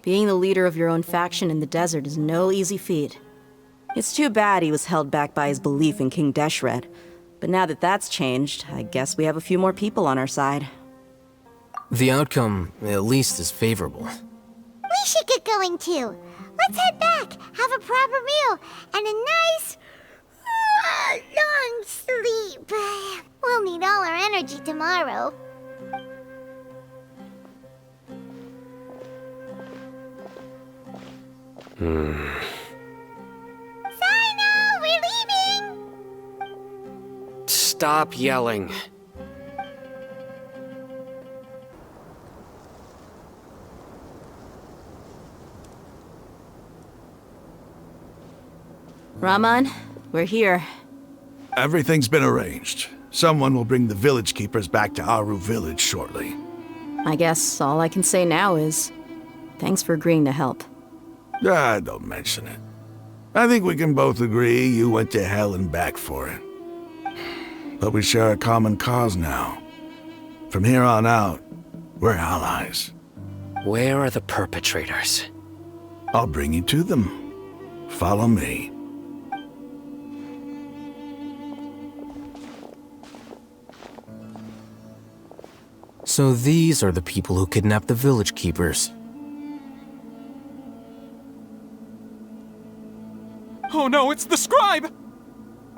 H: Being the leader of your own faction in the desert is no easy feat.
L: It's too bad he was held back by his belief in King Deshret. But now that that's changed, I guess we have a few more people on our side.
O: The outcome, at least, is favorable.
G: We should get going too. Let's head back, have a proper meal, and a nice, long sleep. We'll need all our energy tomorrow. Sino, we're leaving!
C: Stop yelling.
H: Raman, we're here.
Q: Everything's been arranged. Someone will bring the village keepers back to Aru village shortly.
H: I guess all I can say now is, thanks for agreeing to help.
Q: Don't mention it. I think we can both agree you went to hell and back for it. But we share a common cause now. From here on out, we're allies.
C: Where are the perpetrators?
Q: I'll bring you to them. Follow me.
O: So these are the people who kidnapped the village keepers.
R: Oh no, it's the scribe!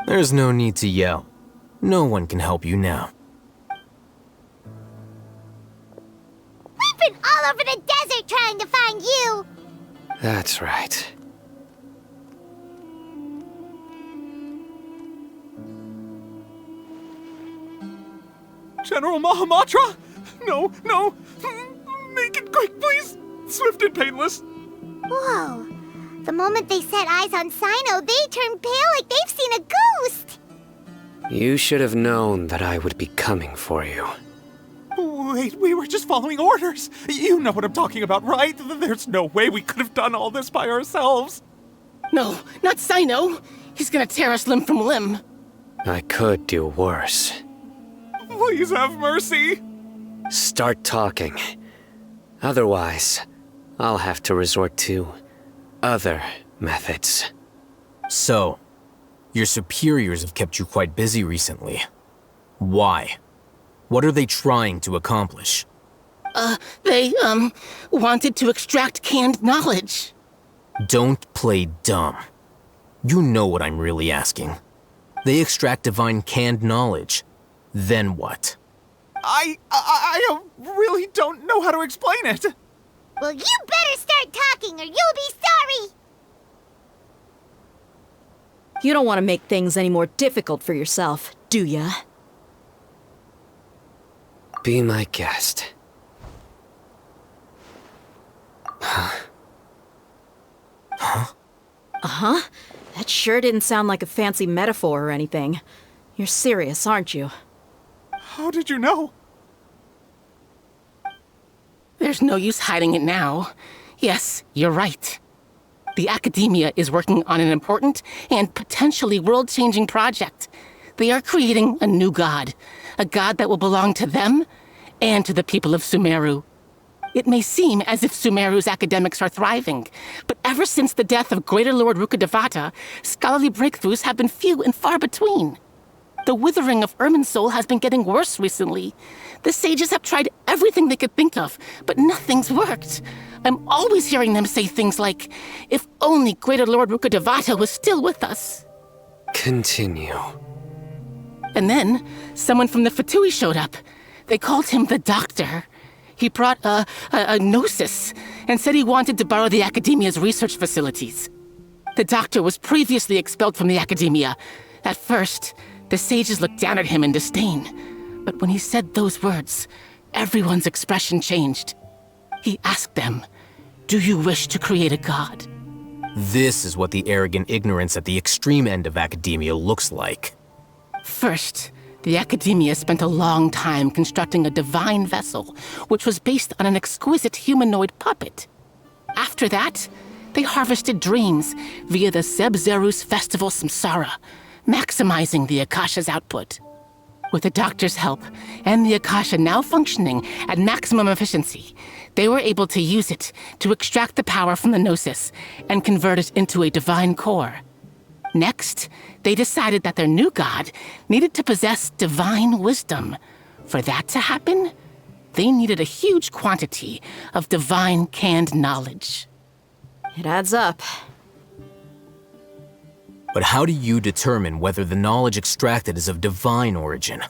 O: There's no need to yell. No one can help you now.
G: We've been all over the desert trying to find you!
C: That's right.
S: General Mahamatra? No, no. Make it quick, please. Swift and painless.
G: Whoa. The moment they set eyes on Sino, they turn pale like they've seen a ghost.
C: You should have known that I would be coming for you.
S: Wait, we were just following orders. You know what I'm talking about, right? There's no way we could have done all this by ourselves.
U: No, not Sino. He's gonna tear us limb from limb.
C: I could do worse.
S: Please have mercy.
C: Start talking. Otherwise, I'll have to resort to other methods.
O: So, your superiors have kept you quite busy recently. Why? What are they trying to accomplish?
U: They wanted to extract canned knowledge.
O: Don't play dumb. You know what I'm really asking. They extract divine canned knowledge. Then what?
S: I really don't know how to explain it.
G: Well, you better start talking or you'll be sorry.
H: You don't want to make things any more difficult for yourself, do ya?
C: Be my guest.
H: Uh-huh. That sure didn't sound like a fancy metaphor or anything. You're serious, aren't you?
S: How did you know?
U: There's no use hiding it now. Yes, you're right. The Academia is working on an important and potentially world-changing project. They are creating a new god. A god that will belong to them and to the people of Sumeru. It may seem as if Sumeru's academics are thriving, but ever since the death of Greater Lord Rukkhadevata, scholarly breakthroughs have been few and far between. The withering of Irminsul has been getting worse recently. The sages have tried everything they could think of, but nothing's worked. I'm always hearing them say things like, if only Greater Lord Rukkhadevata was still with us.
C: Continue.
U: And then, someone from the Fatui showed up. They called him the Doctor. He brought a gnosis and said he wanted to borrow the Academia's research facilities. The Doctor was previously expelled from the Academia. At first, the sages looked down at him in disdain. But when he said those words, everyone's expression changed. He asked them, "Do you wish to create a god?"
O: This is what the arrogant ignorance at the extreme end of academia looks like.
U: First, the Academia spent a long time constructing a divine vessel, which was based on an exquisite humanoid puppet. After that, they harvested dreams via the Zeb-Zerus Festival Samsara, maximizing the Akasha's output. With the Doctor's help, and the Akasha now functioning at maximum efficiency, they were able to use it to extract the power from the Gnosis and convert it into a divine core. Next, they decided that their new god needed to possess divine wisdom. For that to happen, they needed a huge quantity of divine canned knowledge.
H: It adds up.
O: But how do you determine whether the knowledge extracted is of divine origin?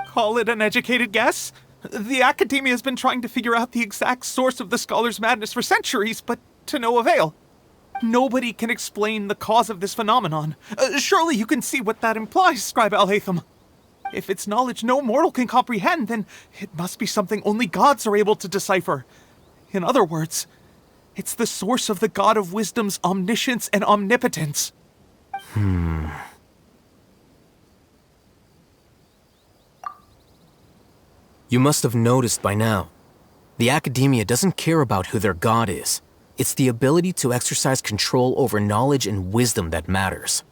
S: Call it an educated guess? The Academia has been trying to figure out the exact source of the scholar's madness for centuries, but to no avail. Nobody can explain the cause of this phenomenon. Surely you can see what that implies, Scribe Al-Haytham. If it's knowledge no mortal can comprehend, then it must be something only gods are able to decipher. In other words, it's the source of the God of Wisdom's omniscience and omnipotence.
O: You must have noticed by now. The Academia doesn't care about who their god is. It's the ability to exercise control over knowledge and wisdom that matters.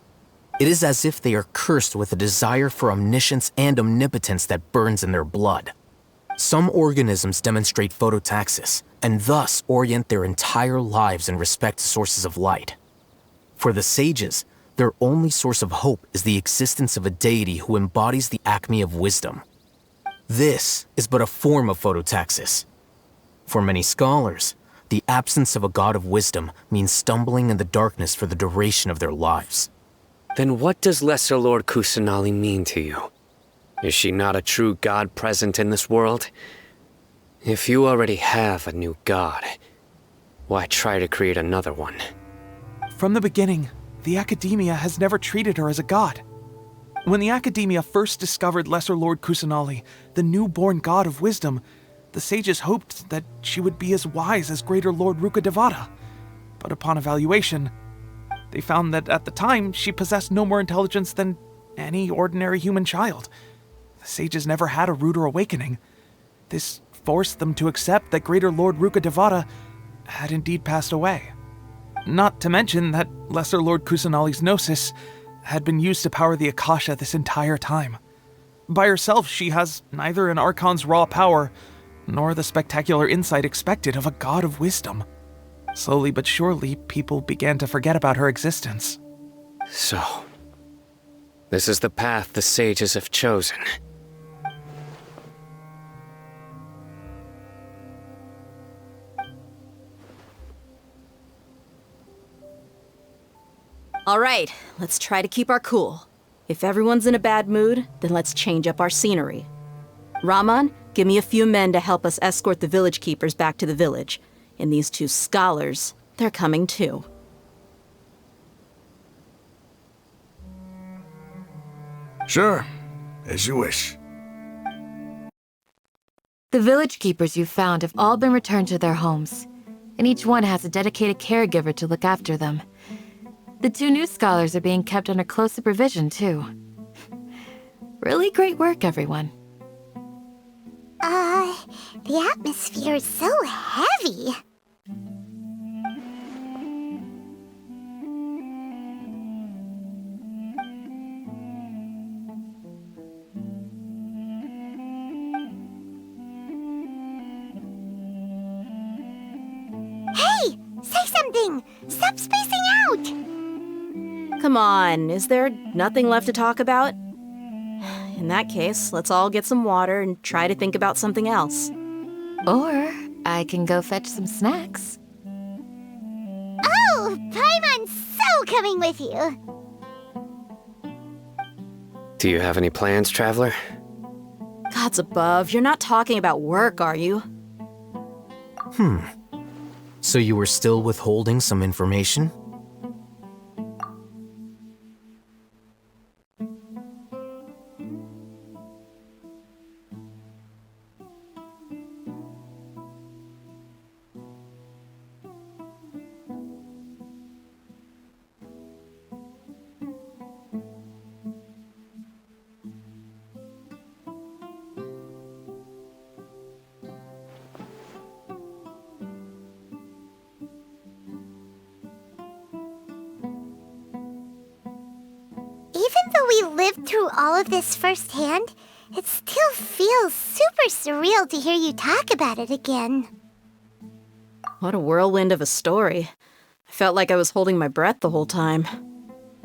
O: It is as if they are cursed with a desire for omniscience and omnipotence that burns in their blood. Some organisms demonstrate phototaxis, and thus orient their entire lives in respect to sources of light. For the sages, their only source of hope is the existence of a deity who embodies the acme of wisdom. This is but a form of phototaxis. For many scholars, the absence of a god of wisdom means stumbling in the darkness for the duration of their lives.
C: Then what does Lesser Lord Kusanali mean to you? Is she not a true god present in this world? If you already have a new god, why try to create another one?
S: From the beginning, the Academia has never treated her as a god. When the Academia first discovered Lesser Lord Kusanali, the newborn god of wisdom, the sages hoped that she would be as wise as Greater Lord Rukkhadevata. But upon evaluation, they found that at the time she possessed no more intelligence than any ordinary human child. The sages never had a ruder awakening. This forced them to accept that Greater Lord Rukkhadevata had indeed passed away. Not to mention that Lesser Lord Kusanali's gnosis had been used to power the Akasha this entire time. By herself, she has neither an Archon's raw power, nor the spectacular insight expected of a god of wisdom. Slowly but surely, people began to forget about her existence.
C: So, this is the path the sages have chosen.
H: All right, let's try to keep our cool. If everyone's in a bad mood, then let's change up our scenery. Raman, give me a few men to help us escort the village keepers back to the village. And these 2 scholars, they're coming too.
Q: Sure, as you wish.
M: The village keepers you found have all been returned to their homes, and each one has a dedicated caregiver to look after them. The 2 new scholars are being kept under close supervision, too. Really great work, everyone.
G: The atmosphere is so heavy. Hey! Say something! Stop spacing out!
H: Come on, is there nothing left to talk about? In that case, let's all get some water and try to think about something else.
M: Or I can go fetch some snacks.
G: Oh, Paimon's so coming with you!
C: Do you have any plans, Traveler?
H: Gods above, you're not talking about work, are you?
O: So you were still withholding some information?
G: Even though we lived through all of this firsthand, it still feels super surreal to hear you talk about it again.
H: What a whirlwind of a story. I felt like I was holding my breath the whole time.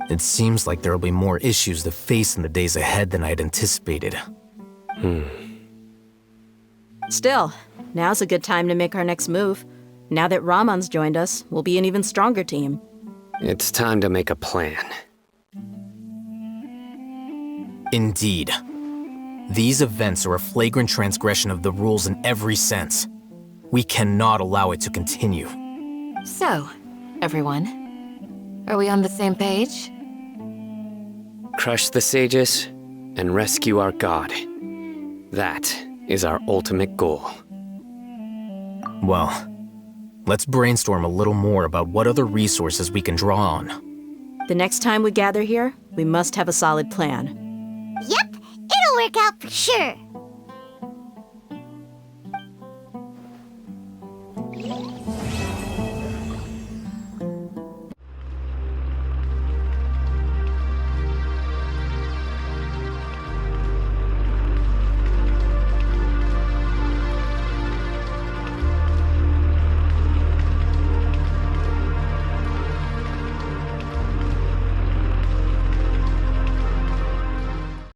O: It seems like there'll be more issues to face in the days ahead than I'd anticipated.
H: Still, now's a good time to make our next move. Now that Raman's joined us, we'll be an even stronger team.
C: It's time to make a plan.
O: Indeed. These events are a flagrant transgression of the rules in every sense. We cannot allow it to continue.
M: So, everyone, are we on the same page?
C: Crush the sages and rescue our god. That is our ultimate goal.
O: Well, let's brainstorm a little more about what other resources we can draw on.
H: The next time we gather here, we must have a solid plan.
G: Yep, it'll work out for sure.